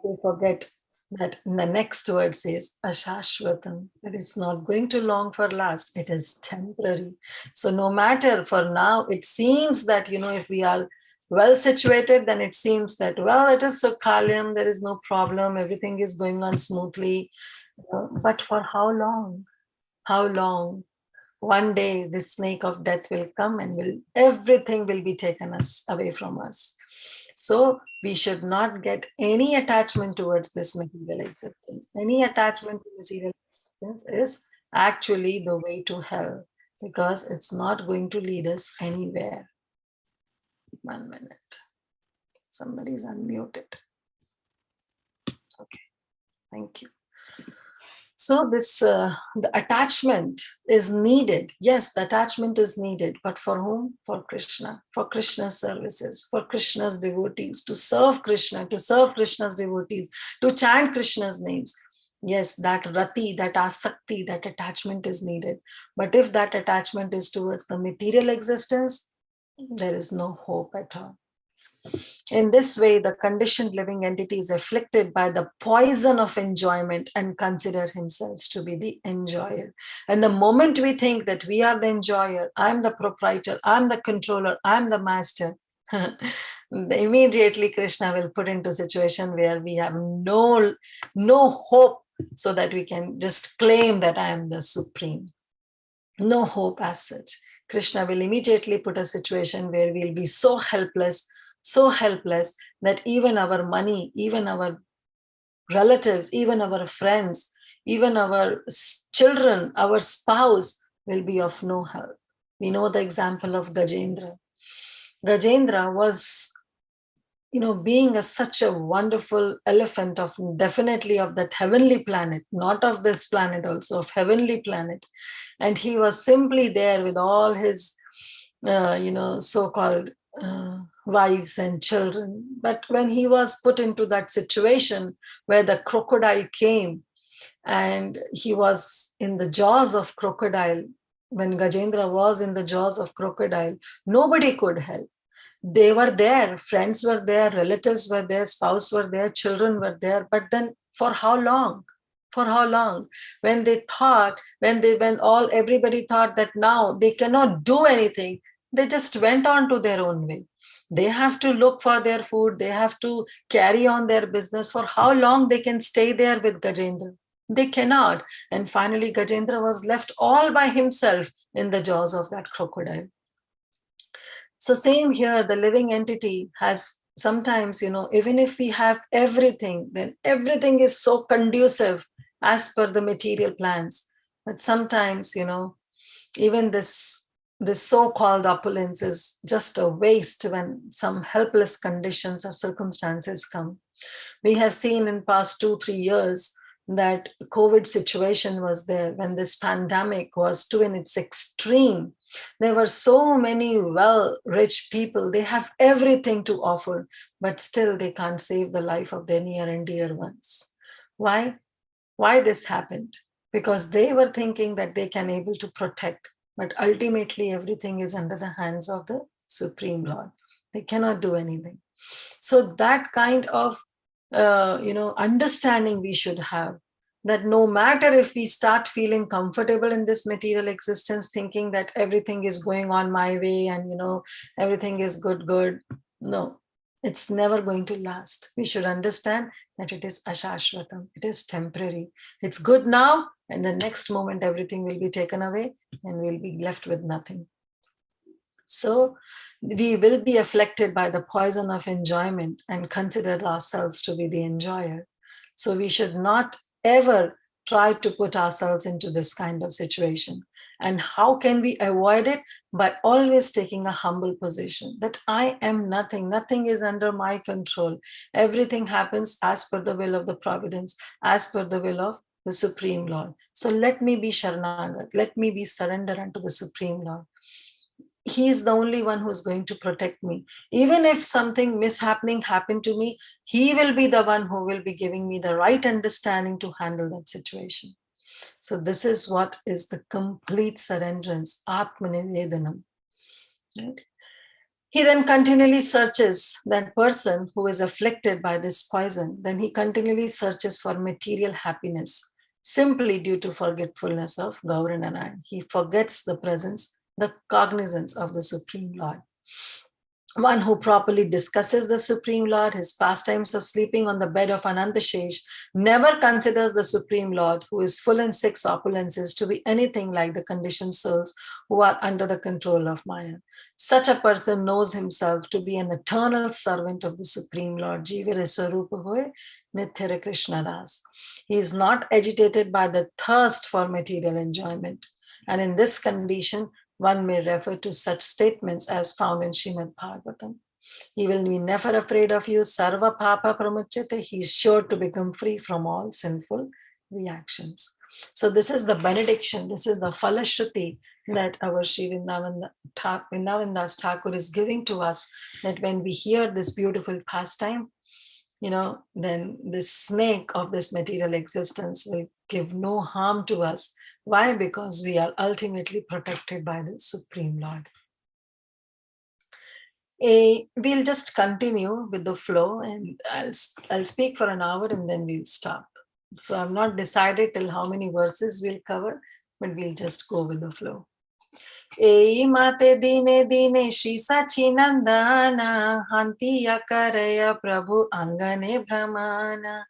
They forget that the next word says ashashvatam, that it's not going to long for last. It is temporary. So no matter for now, it seems that, if we are well situated, then it seems that, well, it is sukhalayam. There is no problem. Everything is going on smoothly. But for how long? How long? One day this snake of death will come and everything will be taken away from us. So we should not get any attachment towards this material existence. Any attachment to material existence is actually the way to hell, because it's not going to lead us anywhere. 1 minute. Somebody's unmuted. Okay, thank you. So this the attachment is needed. Yes, the attachment is needed, but for whom? For Krishna, for Krishna's services, for Krishna's devotees, to serve Krishna, to serve Krishna's devotees, to chant Krishna's names. Yes, that rati, that asakti, that attachment is needed. But if that attachment is towards the material existence, there is no hope at all. In this way, the conditioned living entity is afflicted by the poison of enjoyment and consider himself to be the enjoyer. And the moment we think that we are the enjoyer, I'm the proprietor, I'm the controller, I'm the master, immediately Krishna will put into a situation where we have no hope, so that we can just claim that I am the supreme. No hope as such. Krishna will immediately put a situation where we'll be so helpless, so helpless that even our money, even our relatives, even our friends, even our children, our spouse will be of no help. We know the example of Gajendra. Gajendra was, being such a wonderful elephant of definitely of that heavenly planet, not of this planet, also of heavenly planet. And he was simply there with all his, so-called wives and children. But when he was put into that situation where the crocodile came and he was in the jaws of crocodile, when Gajendra was in the jaws of crocodile, nobody could help. They were there, friends were there, relatives were there, spouse were there, children were there, but then for how long? For how long? When everybody thought that now they cannot do anything, they just went on to their own way. They have to look for their food, they have to carry on their business. For how long they can stay there with Gajendra? They cannot. And finally, Gajendra was left all by himself in the jaws of that crocodile. So same here, the living entity has sometimes, even if we have everything, then everything is so conducive as per the material plans. But sometimes, even this so-called opulence is just a waste when some helpless conditions or circumstances come. We have seen in past 2-3 years that COVID situation was there when this pandemic was to in its extreme. There were so many rich people, they have everything to offer, but still they can't save the life of their near and dear ones. Why? Why this happened? Because they were thinking that they can able to protect, but ultimately everything is under the hands of the Supreme Lord. They cannot do anything. So that kind of understanding we should have, that no matter if we start feeling comfortable in this material existence, thinking that everything is going on my way and everything is good, no, it's never going to last. We should understand that it is ashashvatam, it is temporary. It's good now, and the next moment everything will be taken away and we'll be left with nothing. So we will be afflicted by the poison of enjoyment and consider ourselves to be the enjoyer. So we should not ever try to put ourselves into this kind of situation. And how can we avoid it? By always taking a humble position, that I am nothing, nothing is under my control. Everything happens as per the will of the providence, as per the will of the Supreme Lord. So let me be Sharanagat, let me be surrender unto the Supreme Lord. He is the only one who is going to protect me. Even if something mishappening happened to me, he will be the one who will be giving me the right understanding to handle that situation. So this is what is the complete surrenderance, Atmanivedanam. Right? He then continually searches that person who is afflicted by this poison. Then he continually searches for material happiness, simply due to forgetfulness of Gaurananayan. He forgets the presence, the cognizance of the Supreme Lord. One who properly discusses the Supreme Lord, his pastimes of sleeping on the bed of Anantashesh, never considers the Supreme Lord, who is full in 6 opulences, to be anything like the conditioned souls who are under the control of Maya. Such a person knows himself to be an eternal servant of the Supreme Lord. Jivere Swarupa Hoye Nithyare Krishna Das. He is not agitated by the thirst for material enjoyment. And in this condition, one may refer to such statements as found in Srimad Bhagavatam. He will be never afraid of you. Sarva papa pramuchyate. He is sure to become free from all sinful reactions. So this is the benediction. This is the Falashruti that our Sri Vrindavan Das Thakur is giving to us, that when we hear this beautiful pastime, then this snake of this material existence will give no harm to us. Why? Because we are ultimately protected by the Supreme Lord. We'll just continue with the flow, and I'll speak for an hour and then we'll stop. So I've not decided till how many verses we'll cover, but we'll just go with the flow. Ei mate dine dine Shri Sachinandana Hantiya Karaya Prabhu Angane Brahmana.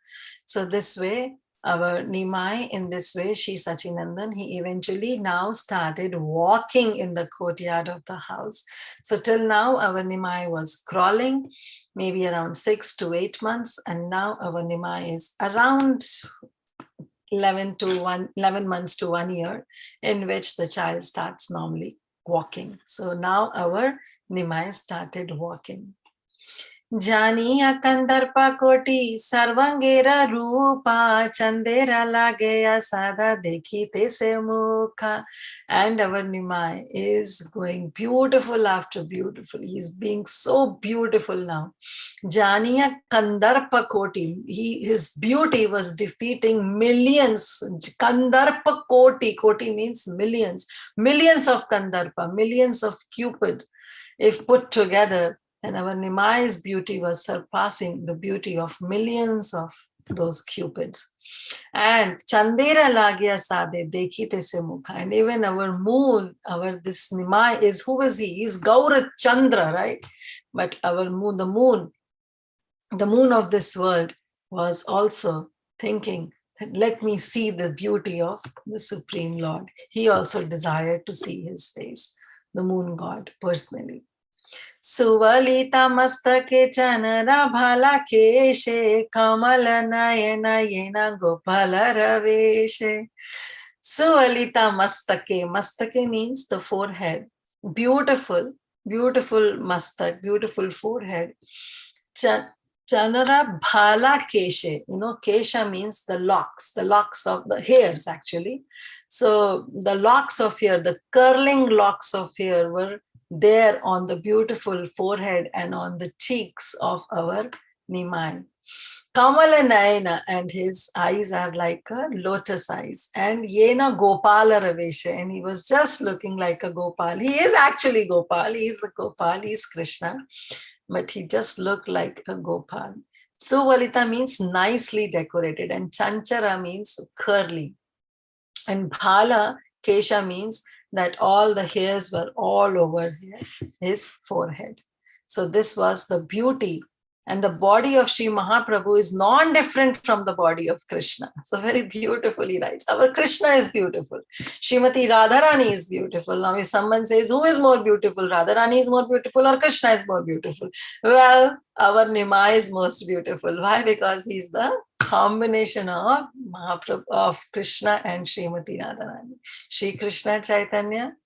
So this way, our Nimai in this way, Shri Sachinandan, he eventually now started walking in the courtyard of the house. So till now, our Nimai was crawling, maybe around 6 to 8 months, and now our Nimai is around 11 months to 1 year, in which the child starts normally walking. So now our Nimai started walking. जानिया कंदर्पा कोटि सर्वांगेरा रूपा चंदेरा लागेया सादा देखीते से मुखा. And our Nimai is going beautiful after beautiful. He's being so beautiful now. Janiya Kandarpa Koti. His beauty was defeating millions. Kandarpa Koti. Koti means millions. Millions of Kandarpa, millions of Cupid. If put together, and our Nimai's beauty was surpassing the beauty of millions of those cupids. And Chandera Lagya Sade Dekhite Se Mukha. And even our moon, this Nimai is, who is he? He's Gaura Chandra, right? But our moon, the moon of this world was also thinking, let me see the beauty of the Supreme Lord. He also desired to see his face, the moon god personally. Suvalita mastake chanara bhala keshe kamala nayana yena gopala raveshe. Suvalita mastake. Mastake means the forehead. Beautiful, beautiful mastak, beautiful forehead. Chanara bhala keshe. Kesha means the locks of the hairs actually. So the locks of hair, the curling locks of hair were there on the beautiful forehead and on the cheeks of our Nimai. Kamala Nayana, and his eyes are like a lotus eyes. And Yena Gopala Ravesha, and he was just looking like a Gopal. He is actually Gopal. He is a Gopal. He is Krishna. But he just looked like a Gopal. Suvalita means nicely decorated, and Chanchara means curly. And Bhala, Kesha means that all the hairs were all over his forehead. So this was the beauty. And the body of Sri Mahaprabhu is non-different from the body of Krishna. So very beautifully writes. Our Krishna is beautiful. Srimati Radharani is beautiful. Now if someone says, who is more beautiful? Radharani is more beautiful or Krishna is more beautiful? Well, our Nimai is most beautiful. Why? Because he's the combination of Mahaprabhu, of Krishna and Srimati Radharani. Shri Krishna Chaitanya,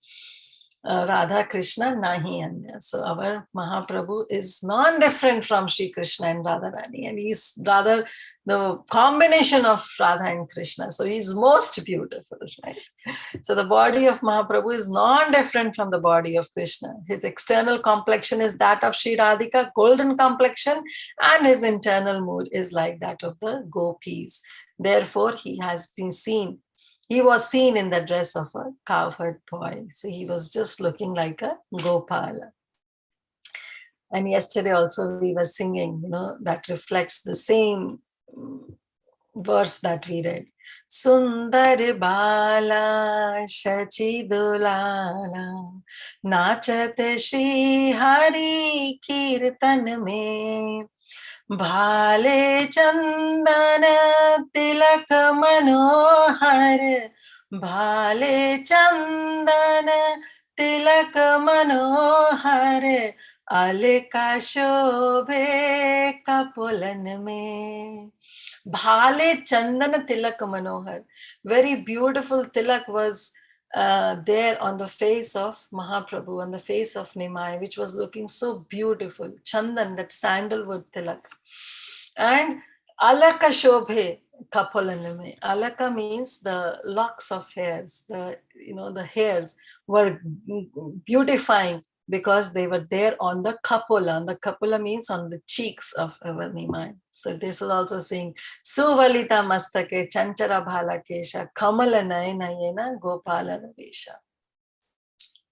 Radha Krishna, Nahi Anya. So our Mahaprabhu is non-different from Shri Krishna and Radharani, and he's rather the combination of Radha and Krishna. So he's most beautiful, right? So the body of Mahaprabhu is non-different from the body of Krishna. His external complexion is that of Shri Radhika, golden complexion, and his internal mood is like that of the gopis. Therefore, he was seen in the dress of a cowherd boy. So he was just looking like a Gopala. And yesterday also we were singing, that reflects the same verse that we read. Sundari bala shachidulala nachate Shri Hari kirtan mein भाले चंदन तिलक मनोहर भाले चंदन तिलक मनोहर अलका शोभे कपुलन में. भाले चंदन तिलक मनोहर. Very beautiful tilak was there on the face of Mahaprabhu, on the face of Nimai, which was looking so beautiful. Chandan, that sandalwood tilak. And alaka shobhe kapolaname. Alaka means the locks of hairs. The hairs were beautifying because they were there on the kapola. And the kapola means on the cheeks of our Nimai. So this is also saying, Suvalita mastake chanchara bhala kesha kamala nayana yena gopala ravesha.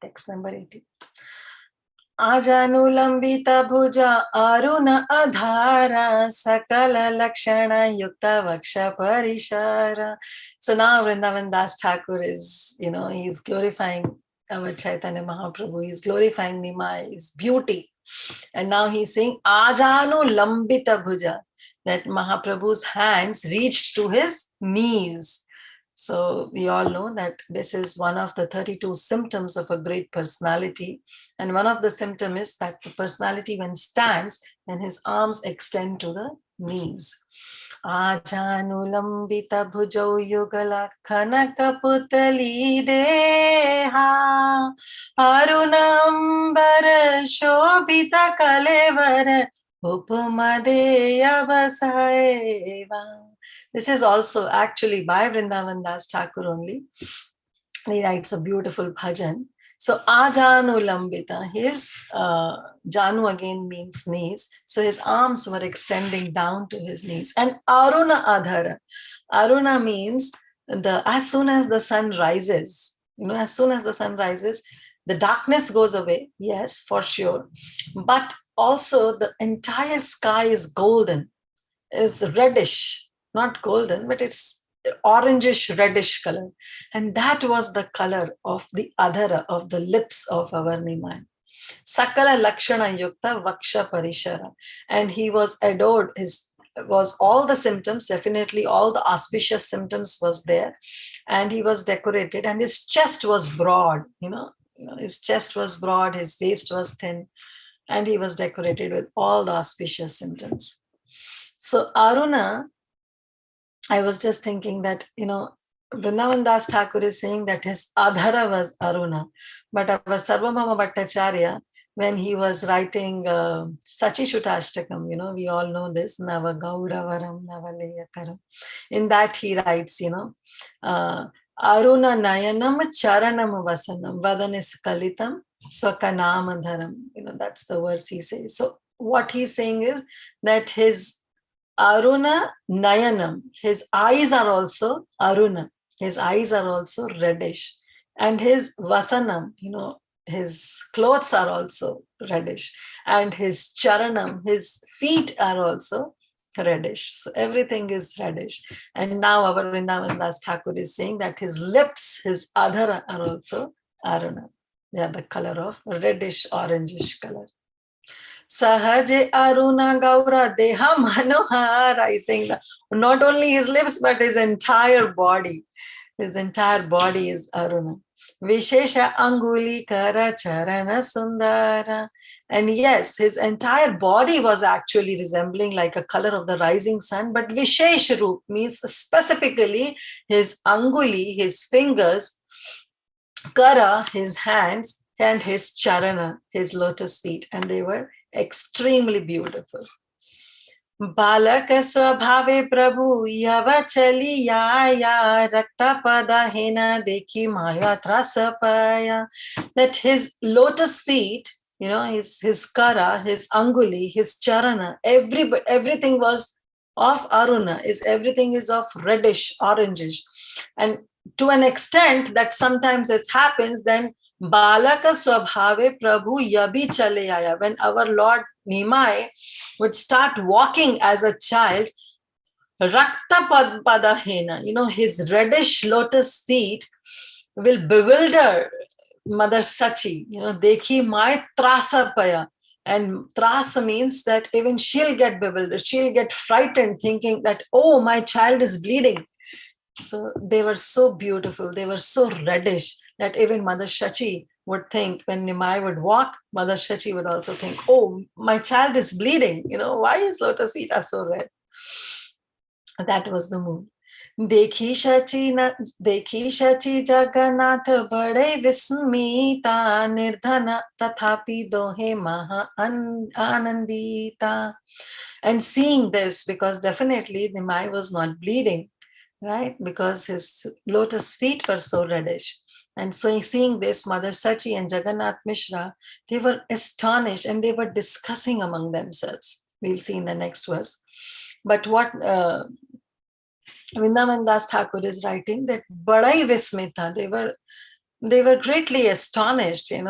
Text number 18. Ajanulambita bhuja aruna adhara sakala lakshana yukta vaksha parishara. So now Vrindavan Das Thakur is, he's glorifying our Chaitanya Mahaprabhu. He's glorifying Nimai, his beauty. And now he's saying, Ajanu Lambita Bhuja. that Mahaprabhu's hands reached to his knees. So we all know that this is one of the 32 symptoms of a great personality. And one of the symptoms is that the personality, when stands, then his arms extend to the knees. Ajanulambita bhujau yugala khanakaputali deha arunambar shobhita kalevara upamadeya vasaeva. This is also actually by Vrindavan Das Thakur only. He writes a beautiful bhajan. So Ajanu Lambita, his Janu again means knees. So his arms were extending down to his knees. And Aruna Adhara. Aruna means as soon as the sun rises, as soon as the sun rises, the darkness goes away. Yes, for sure. But also the entire sky is golden, is reddish. Not golden, but it's orangish reddish color. And that was the color of the adhara, of the lips of our Nimai. Sakala Lakshana Yukta Vaksha Parishara. And he was adored. His was all the symptoms, definitely all the auspicious symptoms was there. And he was decorated, and his chest was broad, his chest was broad, his waist was thin, and he was decorated with all the auspicious symptoms. So Aruna, I was just thinking that, Vrindavan Das Thakur is saying that his adhara was Aruna. But our Sarvabhauma Bhattacharya, when he was writing Sachishutashtakam, we all know this, Nava Gauravaram, Navaleyakaram. In that he writes, Aruna Nayanam Charanam Vasanam Vadanis Kalitam Swakanamadharam. That's the verse he says. So what he's saying is that his Aruna Nayanam, his eyes are also Aruna. His eyes are also reddish. And his Vasanam, his clothes are also reddish. And his Charanam, his feet are also reddish. So everything is reddish. And now our Vrindavan Das Thakur is saying that his lips, his Adhara are also Aruna. They are the color of reddish, orangish color. Sahaje Aruna Gaura Deha Manohara is saying that not only his lips, but his entire body. His entire body is Aruna. Vishesha Anguli Kara Charana Sundara. And yes, his entire body was actually resembling like a color of the rising sun, but Vishesh Roop means specifically his Anguli, his fingers, Kara, his hands, and his Charana, his lotus feet. And they were extremely beautiful. Balaka swabhave prabhu yava chali ya rakta pada hena dekhi maya trasapaya. That his lotus feet, his kara, his anguli, his charana, everything was of Aruna, everything is of reddish, orangish. And to an extent that sometimes it happens, then Balaka Swabhave Prabhu Yabi Chale Aya. When our Lord Nimai would start walking as a child, Rakta Padahena, his reddish lotus feet will bewilder Mother Sachi. Dekhi Mai Trasa Paya. And Trasa means that even she'll get bewildered, she'll get frightened, thinking that, oh, my child is bleeding. So they were so beautiful, they were so reddish, that even Mother Shachi would think, when Nimai would walk, Mother Shachi would also think, oh, my child is bleeding. Why his lotus feet are so red? That was the mood. Dekhi Shachi Jagannath Bade Vismita Nirdhana Tathapi Dohe Maha Anandita. And seeing this, because definitely Nimai was not bleeding, right? Because his lotus feet were so reddish. And so seeing this, Mother Sachi and Jagannath Mishra, they were astonished and they were discussing among themselves. We'll see in the next verse. But what Vrindavan Das Thakur is writing, that Badai Vismita, they were greatly astonished, and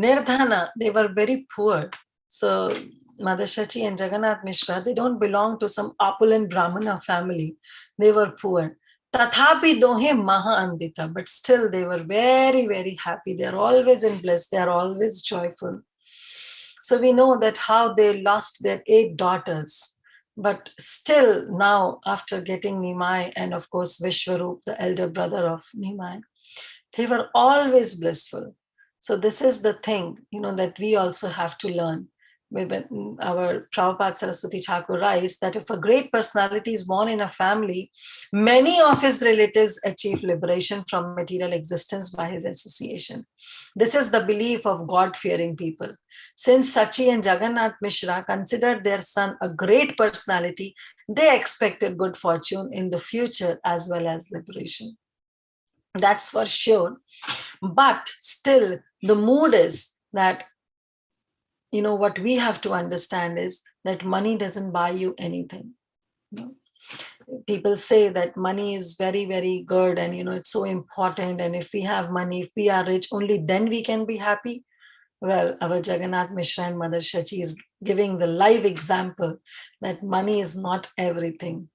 Nirdhana, they were very poor. So Mother Shachi and Jagannath Mishra, they don't belong to some opulent Brahmana family. They were poor. Tathapi dohe maha andita, but still they were very, very happy. They are always in bliss. They are always joyful. So we know that how they lost their 8 daughters. But still now, after getting Nimai and of course Vishwarup, the elder brother of Nimai, they were always blissful. So this is the thing, that we also have to learn. When our Prabhupada Saraswati Thakur writes that if a great personality is born in a family, many of his relatives achieve liberation from material existence by his association. This is the belief of God-fearing people. Since Sachi and Jagannath Mishra considered their son a great personality, they expected good fortune in the future as well as liberation. That's for sure. But still, the mood is that, what we have to understand is that money doesn't buy you anything. People say that money is very, very good and, it's so important. And if we have money, if we are rich, only then we can be happy. Well, our Jagannath Mishra and Mother Shachi is giving the live example that money is not everything.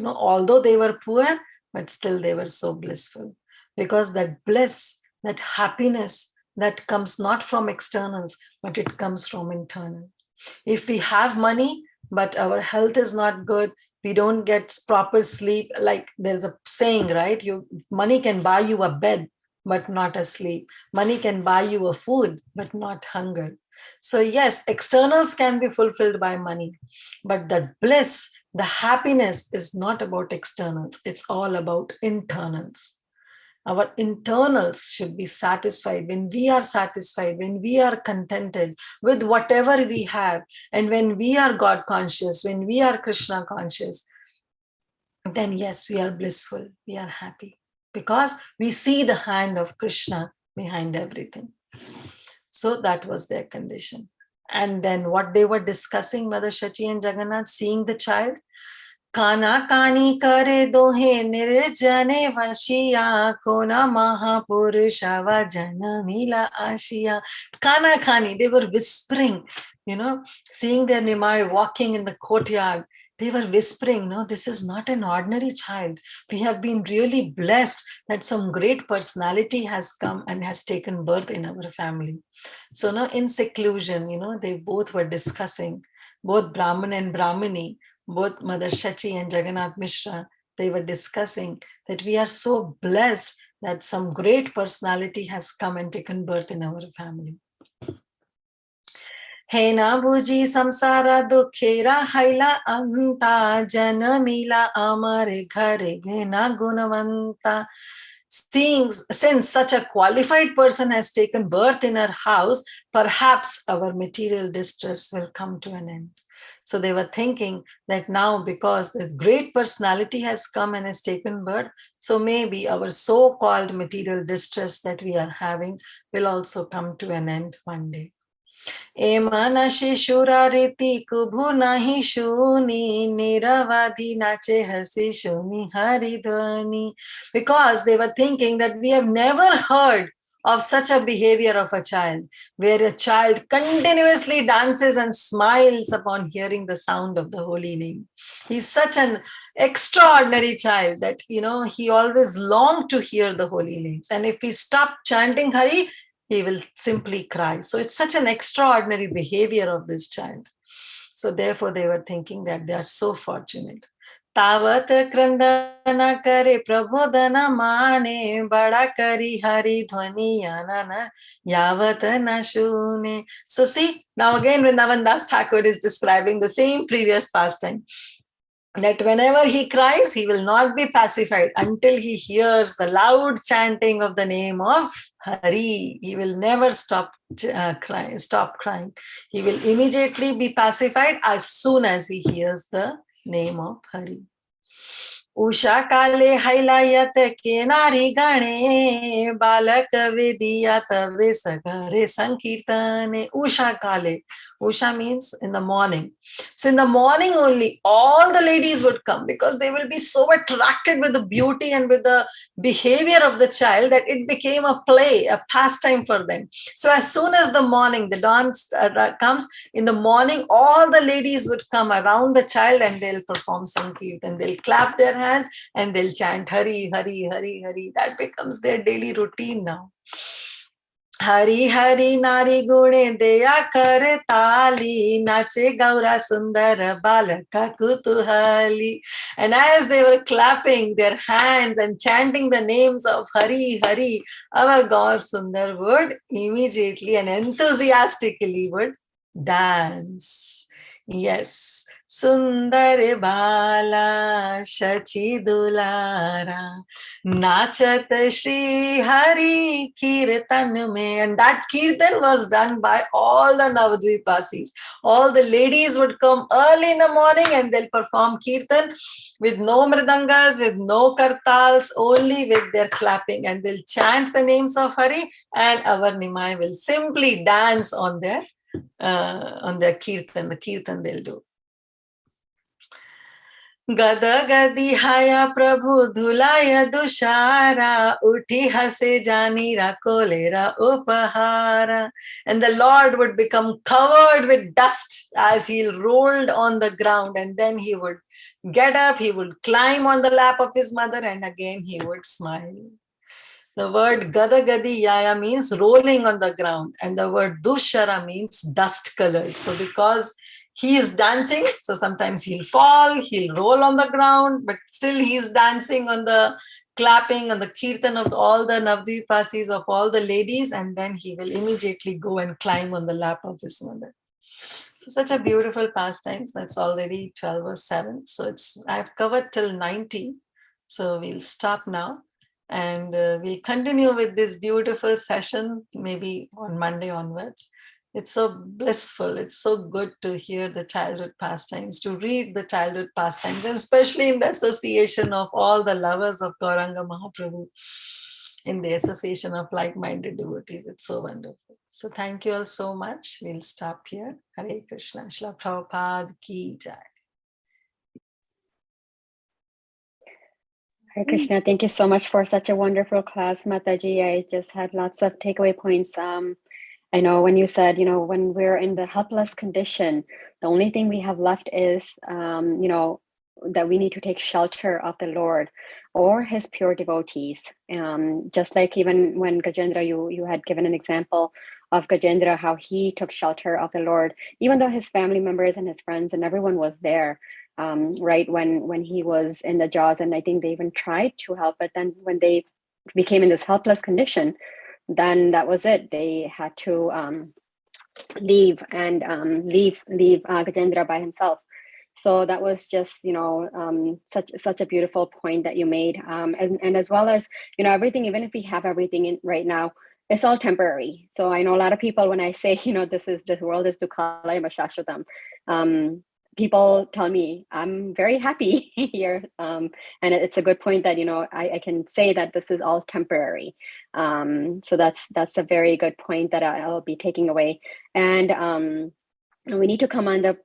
Although they were poor, but still they were so blissful. Because that bliss, that happiness, that comes not from externals, but it comes from internal. If we have money, but our health is not good, we don't get proper sleep. Like there's a saying, right? Money can buy you a bed, but not a sleep. Money can buy you a food, but not hunger. So yes, externals can be fulfilled by money, but the bliss, the happiness is not about externals. It's all about internals. Our internals should be satisfied. When we are satisfied, when we are contented with whatever we have, and when we are God conscious, when we are Krishna conscious, then yes, we are blissful, we are happy, because we see the hand of Krishna behind everything. So that was their condition. And then what they were discussing, Mother Shachi and Jagannath, seeing the child, Kana kani kare dohe nirjane vashiya kona mahapurusha vajana mila ashiya. Kana kani, they were whispering, seeing their Nimai walking in the courtyard. They were whispering, no, this is not an ordinary child. We have been really blessed that some great personality has come and has taken birth in our family. So now in seclusion, they both were discussing, both Brahman and Brahmini, both Mother Shachi and Jagannath Mishra, they were discussing that we are so blessed that some great personality has come and taken birth in our family. Hena buji samsara dukhera haila anta janamila amare ghare gena gunavanta. Since such a qualified person has taken birth in our house, perhaps our material distress will come to an end. So they were thinking that now, because the great personality has come and has taken birth, so maybe our so-called material distress that we are having will also come to an end one day. Emana shishura riti kubhu nahi shuni niravadi nache hasi shuni haridhani. Because they were thinking that we have never heard of such a behavior of a child, where a child continuously dances and smiles upon hearing the sound of the holy name. He's such an extraordinary child that, he always longed to hear the holy names. And if we stop chanting Hari, he will simply cry. So it's such an extraordinary behavior of this child. So therefore they were thinking that they are so fortunate. Tavat krandana kare prabodhana mane bada kari hari dhvani yanana yavat nashune. So see, now again Vrindavan Das Thakur is describing the same previous pastime, that whenever he cries, he will not be pacified until he hears the loud chanting of the name of Hari. He will never stop crying. He will immediately be pacified as soon as he hears the name of Hari. Usha kale hailayat ke nari gane balak vidiyat vesagare sankirtane. Usha kale. Usha means in the morning. So in the morning only, all the ladies would come, because they will be so attracted with the beauty and with the behavior of the child that it became a play, a pastime for them. So as soon as the morning, the dawn comes, in the morning, all the ladies would come around the child and they'll perform Sankirtan. They'll clap their hands and they'll chant Hari, Hari, Hari, Hari. That becomes their daily routine now. Hari Hari Nari Gune Deya Kare Tali Nache Gaura Sundara Balaka Kutuhali. And as they were clapping their hands and chanting the names of Hari Hari, our God Sundar would immediately and enthusiastically would dance. Yes. Sundar Bala Shachi Dulara Nachat Shri Hari Kirtan mein. And that Kirtan was done by all the Navadvipasis. All the ladies would come early in the morning and they'll perform Kirtan with no mridangas, with no kartals, only with their clapping. And they'll chant the names of Hari, and our Nimai will simply dance on their Kirtan, the Kirtan they'll do. Gada gadi haya prabhu dhulaya dushara uthi hase janira kolera upahara. And the Lord would become covered with dust as he rolled on the ground, and then he would get up, he would climb on the lap of his mother, and again he would smile. The word gada gadi yaya means rolling on the ground, and the word dushara means dust colored. So because he is dancing, so sometimes he'll fall, he'll roll on the ground, but still he's dancing on the clapping, on the kirtan of all the Navadvipasis, of all the ladies, and then he will immediately go and climb on the lap of his mother. So such a beautiful pastime. That's already 12:07. So I've covered till 90. So we'll stop now. And we'll continue with this beautiful session, maybe on Monday onwards. It's so blissful. It's so good to hear the childhood pastimes, to read the childhood pastimes, and especially in the association of all the lovers of Gauranga Mahaprabhu, in the association of like-minded devotees. It's so wonderful. So thank you all so much. We'll stop here. Hare Krishna. Srila Prabhupada ki jai. Hare Krishna, thank you so much for such a wonderful class, Mataji. I just had lots of takeaway points. I know when you said, when we're in the helpless condition, the only thing we have left is, that we need to take shelter of the Lord or his pure devotees. Just like even when Gajendra, you had given an example of Gajendra, how he took shelter of the Lord, even though his family members and his friends and everyone was there. Right when he was in the jaws, and I think they even tried to help, but then when they became in this helpless condition, then that was it. They had to leave Gajendra by himself. So that was just such a beautiful point that you made, and as well as everything. Even if we have everything in right now, it's all temporary. So I know a lot of people, when I say this world is Dukhalaya Shashwatam, people tell me I'm very happy here, and it's a good point that I can say that this is all temporary. So that's a very good point that I'll be taking away. And we need to come on the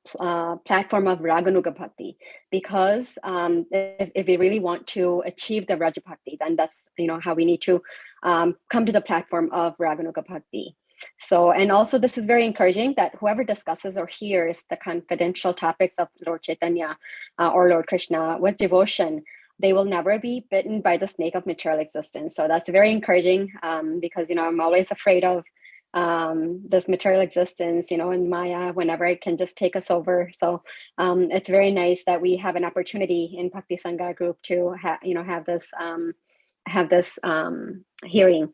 platform of Raganuga Bhakti, because if we really want to achieve the Raja Bhakti, then that's how we need to come to the platform of Raganuga Bhakti. So, and also this is very encouraging that whoever discusses or hears the confidential topics of Lord Caitanya or Lord Krishna with devotion, they will never be bitten by the snake of material existence. So that's very encouraging, because I'm always afraid of this material existence, and Maya, whenever it can just take us over. So it's very nice that we have an opportunity in Bhakti Sangha group to have this hearing.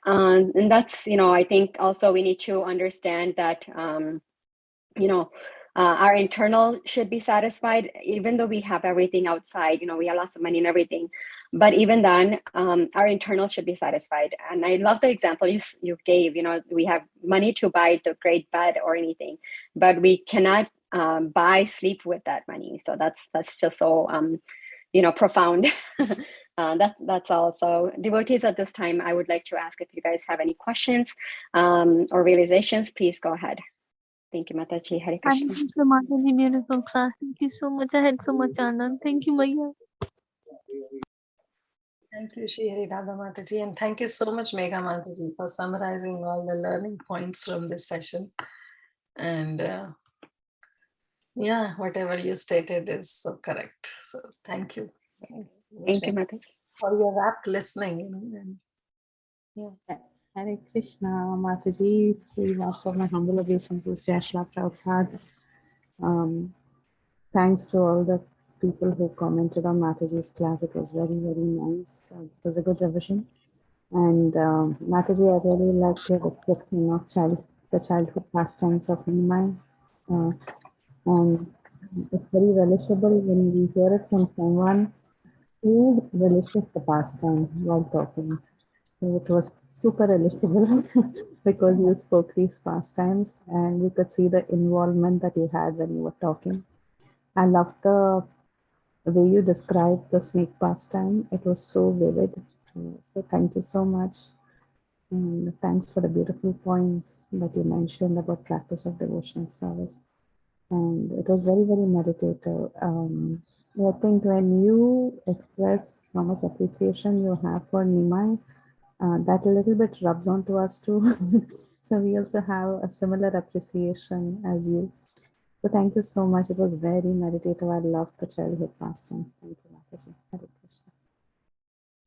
And that's, I think also we need to understand that, our internal should be satisfied, even though we have everything outside, we have lots of money and everything. But even then, our internal should be satisfied. And I love the example you gave. We have money to buy the great bed or anything, but we cannot buy sleep with that money. So that's just so profound. That's all. So devotees, at this time, I would like to ask if you guys have any questions or realizations. Please go ahead. Thank you, Mataji. Hare Krishna. Thank you, Mataji. Beautiful class. Thank you so much. I had so much anand. Thank you, Maya. Thank you, Shri Hari Radha Mataji, and thank you so much, Megha Mataji, for summarizing all the learning points from this session. And whatever you stated is so correct. So thank you. Thank you, Mataji. For your rapt listening. Hare Krishna, Mataji, please offer my humble obeisances, Jai Shri Prabhupada. Thanks to all the people who commented on Mataji's class. It was very, very nice. It was a good revision. And Mataji, I really like your reflecting of the childhood pastimes of Nimai. And it's very relishable when we hear it from someone who relishes the pastime while talking. So it was super relatable because you spoke these pastimes and you could see the involvement that you had when you were talking. I love the way you described the snake pastime. It was so vivid. So thank you so much. And thanks for the beautiful points that you mentioned about practice of devotional service. And it was very, very meditative. I think when you express how much appreciation you have for Nimai, that a little bit rubs onto us too. So we also have a similar appreciation as you. So thank you so much. It was very meditative. I love the childhood pastimes. Thank you, Mataji. Hare Krishna.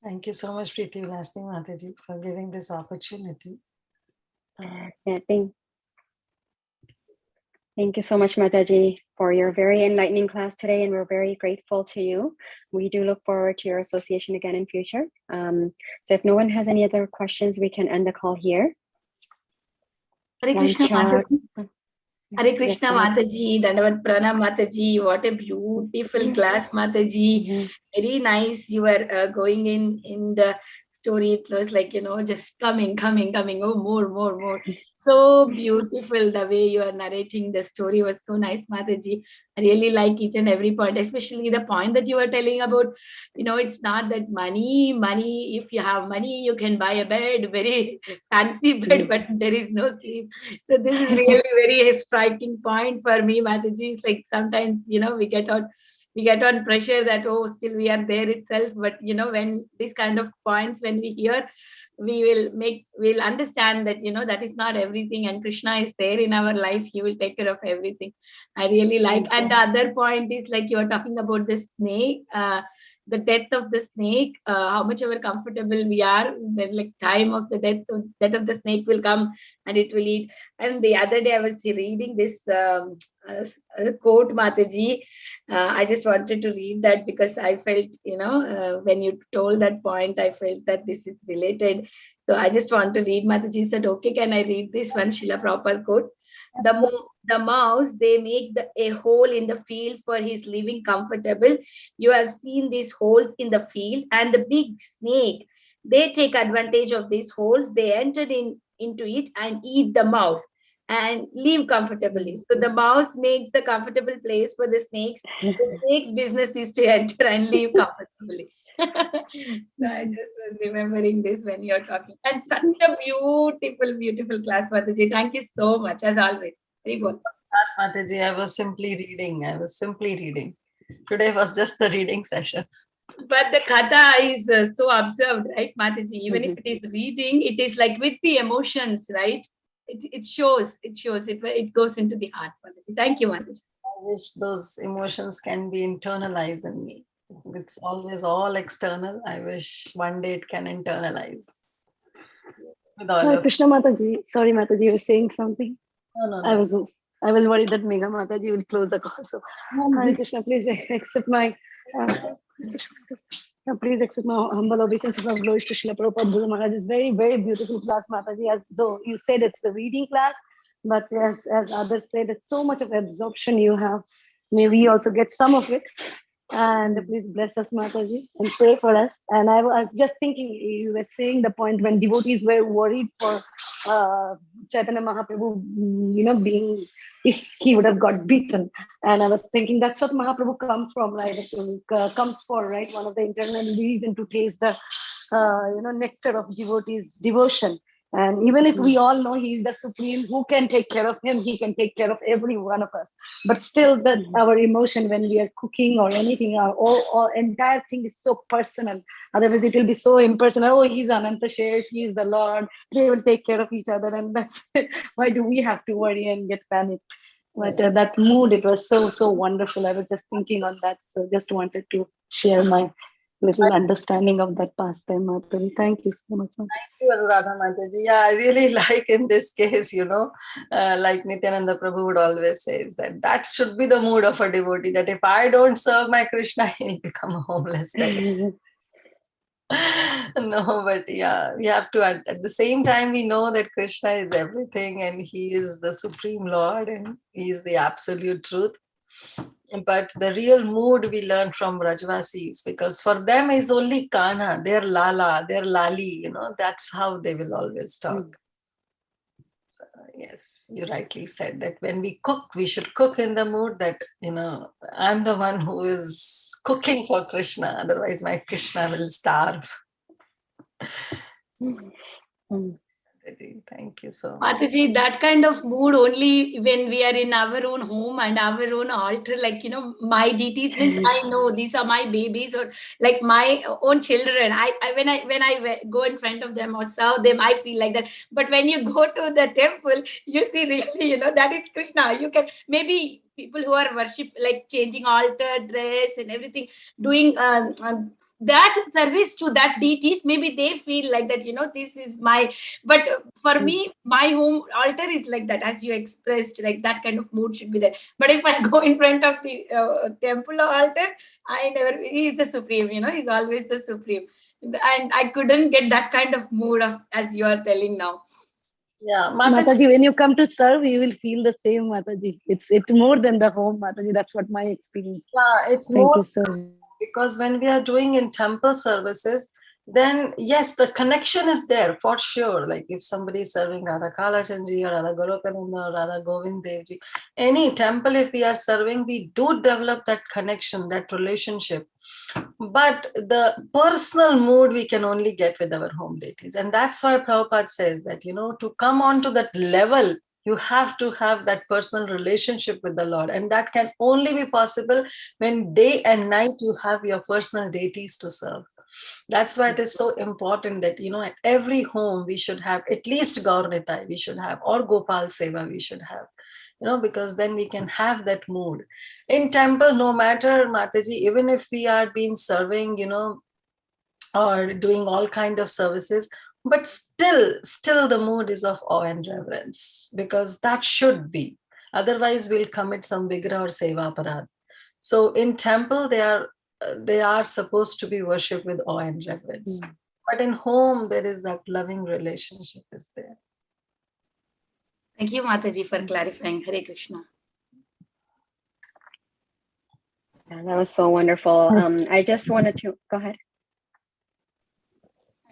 Thank you so much, Preeti Lasni Mataji, for giving this opportunity. Thank you so much, Mataji, for your very enlightening class today, and we're very grateful to you. We do look forward to your association again in future. So if no one has any other questions, we can end the call here. Hare Krishna Mataji. Hare Krishna Yes, Mataji, Dandavat Pranam Mataji. What a beautiful class, Mataji. Very nice. You were going in the story. It was like, just coming. Oh, more. So beautiful. The way you are narrating the story was so nice, Mataji. I really like each and every point, especially the point that you were telling about, it's not that money, if you have money, you can buy a bed, very fancy bed, but there is no sleep. So this is really very striking point for me, Mataji. It's like sometimes, we get on pressure that, still we are there itself. But, when these kind of points, when we hear, we'll understand that, that is not everything. And Krishna is there in our life. He will take care of everything. I really like. And the other point is like you are talking about the snake, the death of the snake, how much ever comfortable we are, then like time of the death of the snake will come and it will eat. And the other day I was reading this quote, Mataji. I just wanted to read that because I felt, when you told that point, I felt that this is related. So I just want to read. Mataji said, okay, can I read this one Srila Prabhupada quote? The mouse, they make a hole in the field for his living comfortable. You have seen these holes in the field, and the big snake, they take advantage of these holes. They entered into it and eat the mouse and live comfortably. So the mouse makes the comfortable place for the snakes. The snake's business is to enter and live comfortably. So I just was remembering this when you're talking. And such a beautiful class, Mataji. Thank you so much, as always. Very good. Class, Mataji, I was simply reading. Today was just the reading session. But the katha is so observed, right, Mataji? Even if it is reading, it is like with the emotions, right? It shows, it goes into the heart, Mataji. Thank you, Mataji. I wish those emotions can be internalized in me. It's always all external. I wish one day it can internalize. Krishna Mataji. Sorry, Mataji, you were saying something. No. I was worried that Megha Mataji will close the call. So, Hare Krishna, please accept my humble obeisances of glory to Srila Prabhupada Guru Maharaj. It's very, very beautiful class, Mataji. As though you said it's a reading class, but as others said, it's so much of absorption you have. May we also get some of it. And please bless us, Mataji, and pray for us. And I was just thinking, you were saying the point when devotees were worried for Chaitanya Mahaprabhu, being, if he would have got beaten. And I was thinking that's what Mahaprabhu comes from, right? Comes for, right? One of the internal reason to taste the, nectar of devotees' devotion. And even if we all know he is the supreme, who can take care of him? He can take care of every one of us. But still, that our emotion when we are cooking or anything, our entire thing is so personal. Otherwise, it will be so impersonal. Oh, he's Ananta Shesh, he is the Lord. They will take care of each other, and that's it. Why do we have to worry and get panicked? But that mood, it was so wonderful. I was just thinking on that, so just wanted to share my little understanding of that pastime, Mataji. Thank you so much. Thank you, Anuradha Mataji. Yeah, I really like in this case, like Nityananda Prabhu would always say, is that should be the mood of a devotee, that if I don't serve my Krishna, he'll become a homeless devotee. No, but yeah, we have to, at the same time, we know that Krishna is everything and he is the Supreme Lord and he is the absolute truth. But the real mood we learn from Rajvasis, because for them is only Kana, they're Lala, they're Lali, that's how they will always talk. So, yes, you rightly said that when we cook, we should cook in the mood that, I'm the one who is cooking for Krishna, otherwise my Krishna will starve. Thank you so much. Mataji, that kind of mood only when we are in our own home and our own altar, like, my deities means I know these are my babies or like my own children. When I go in front of them or serve them, I feel like that. But when you go to the temple, you see really, that is Krishna. You can, maybe people who are worship, like changing altar dress and everything, doing that service to that deities, maybe they feel like that, this is my, but for me, my home altar is like that, as you expressed, like that kind of mood should be there. But if I go in front of the temple or altar, he is the supreme, he's always the supreme. And I couldn't get that kind of mood as you are telling now. Yeah, Mataji, when you come to serve, you will feel the same, Mataji. It's more than the home, Mataji. That's what my experience. Yeah, it's Thank more you, sir. Because when we are doing in temple services, then yes, the connection is there for sure. Like if somebody is serving Radha Kalachandji or Radha Golokananda or Radha Govind Devji, any temple if we are serving, we do develop that connection, that relationship. But the personal mood we can only get with our home deities. And that's why Prabhupada says that, to come on to that level, you have to have that personal relationship with the Lord. And that can only be possible when day and night you have your personal deities to serve. That's why it is so important that, at every home we should have at least Gaur Nitai we should have, or Gopal Seva we should have, because then we can have that mood. In temple, no matter, Mataji, even if we are being serving, or doing all kind of services, but still the mood is of awe and reverence, because that should be. Otherwise, we'll commit some vigraha or seva aparadh. So in temple, they are supposed to be worshipped with awe and reverence. But in home, there is that loving relationship is there. Thank you, Mataji, for clarifying. Hare Krishna. Yeah, that was so wonderful. I just wanted to go ahead.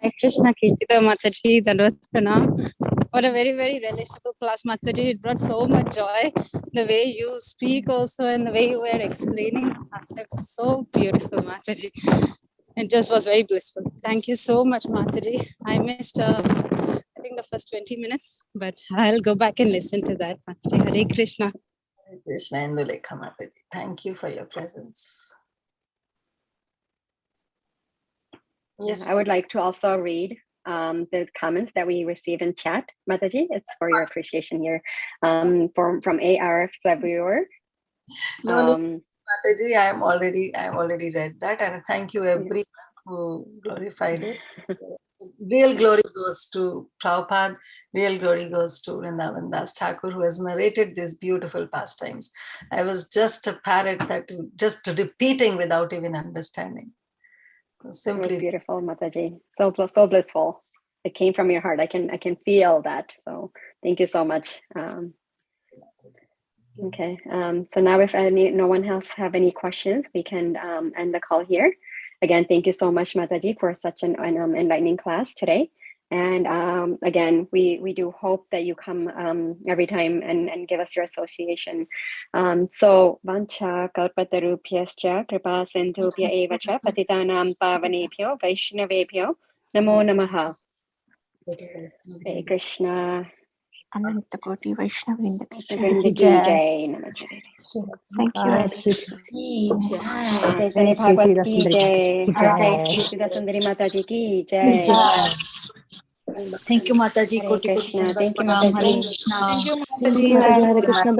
Hare Krishna, Kirtida Mataji, Dandvat Pranam. What a very, very relishable class, Mataji. It brought so much joy. The way you speak also and the way you were explaining pastime, so beautiful, Mataji. It just was very blissful. Thank you so much, Mataji. I missed, I think, the first 20 minutes, but I'll go back and listen to that, Mataji. Hare Krishna. Hare Krishna, Indulekha Mataji. Thank you for your presence. Yes, I would like to also read the comments that we received in chat, Mataji. It's for your appreciation here. From ARF viewer. Mataji, I am already read that, and thank you everyone who glorified it. Real glory goes to Prabhupada. Real glory goes to Vrindavan Das Thakur, who has narrated these beautiful pastimes. I was just a parrot that just repeating without even understanding. Simply it was beautiful, Mataji. So blissful. It came from your heart. I can feel that. So thank you so much. Okay. So now, if no one else have any questions, we can end the call here. Again, thank you so much, Mataji, for such an enlightening class today. And again, we do hope that you come every time and give us your association. So, Vancha kalpatarubhyascha kripa sindhubhya eva cha patitanam pavanebhyo vaishnavebhyo namo namaha. Hare Krishna. Anantakoti Vaishnavrinda Vrinda ki jai. Thank you. Jai Bhagavad ki jai. Jai Kirtida Sundari Mataji ki jai. Thank you, Mataji. Hare Krishna. Thank you, Hare Mataji. Krishna. Thank you, Mataji. Hare Krishna.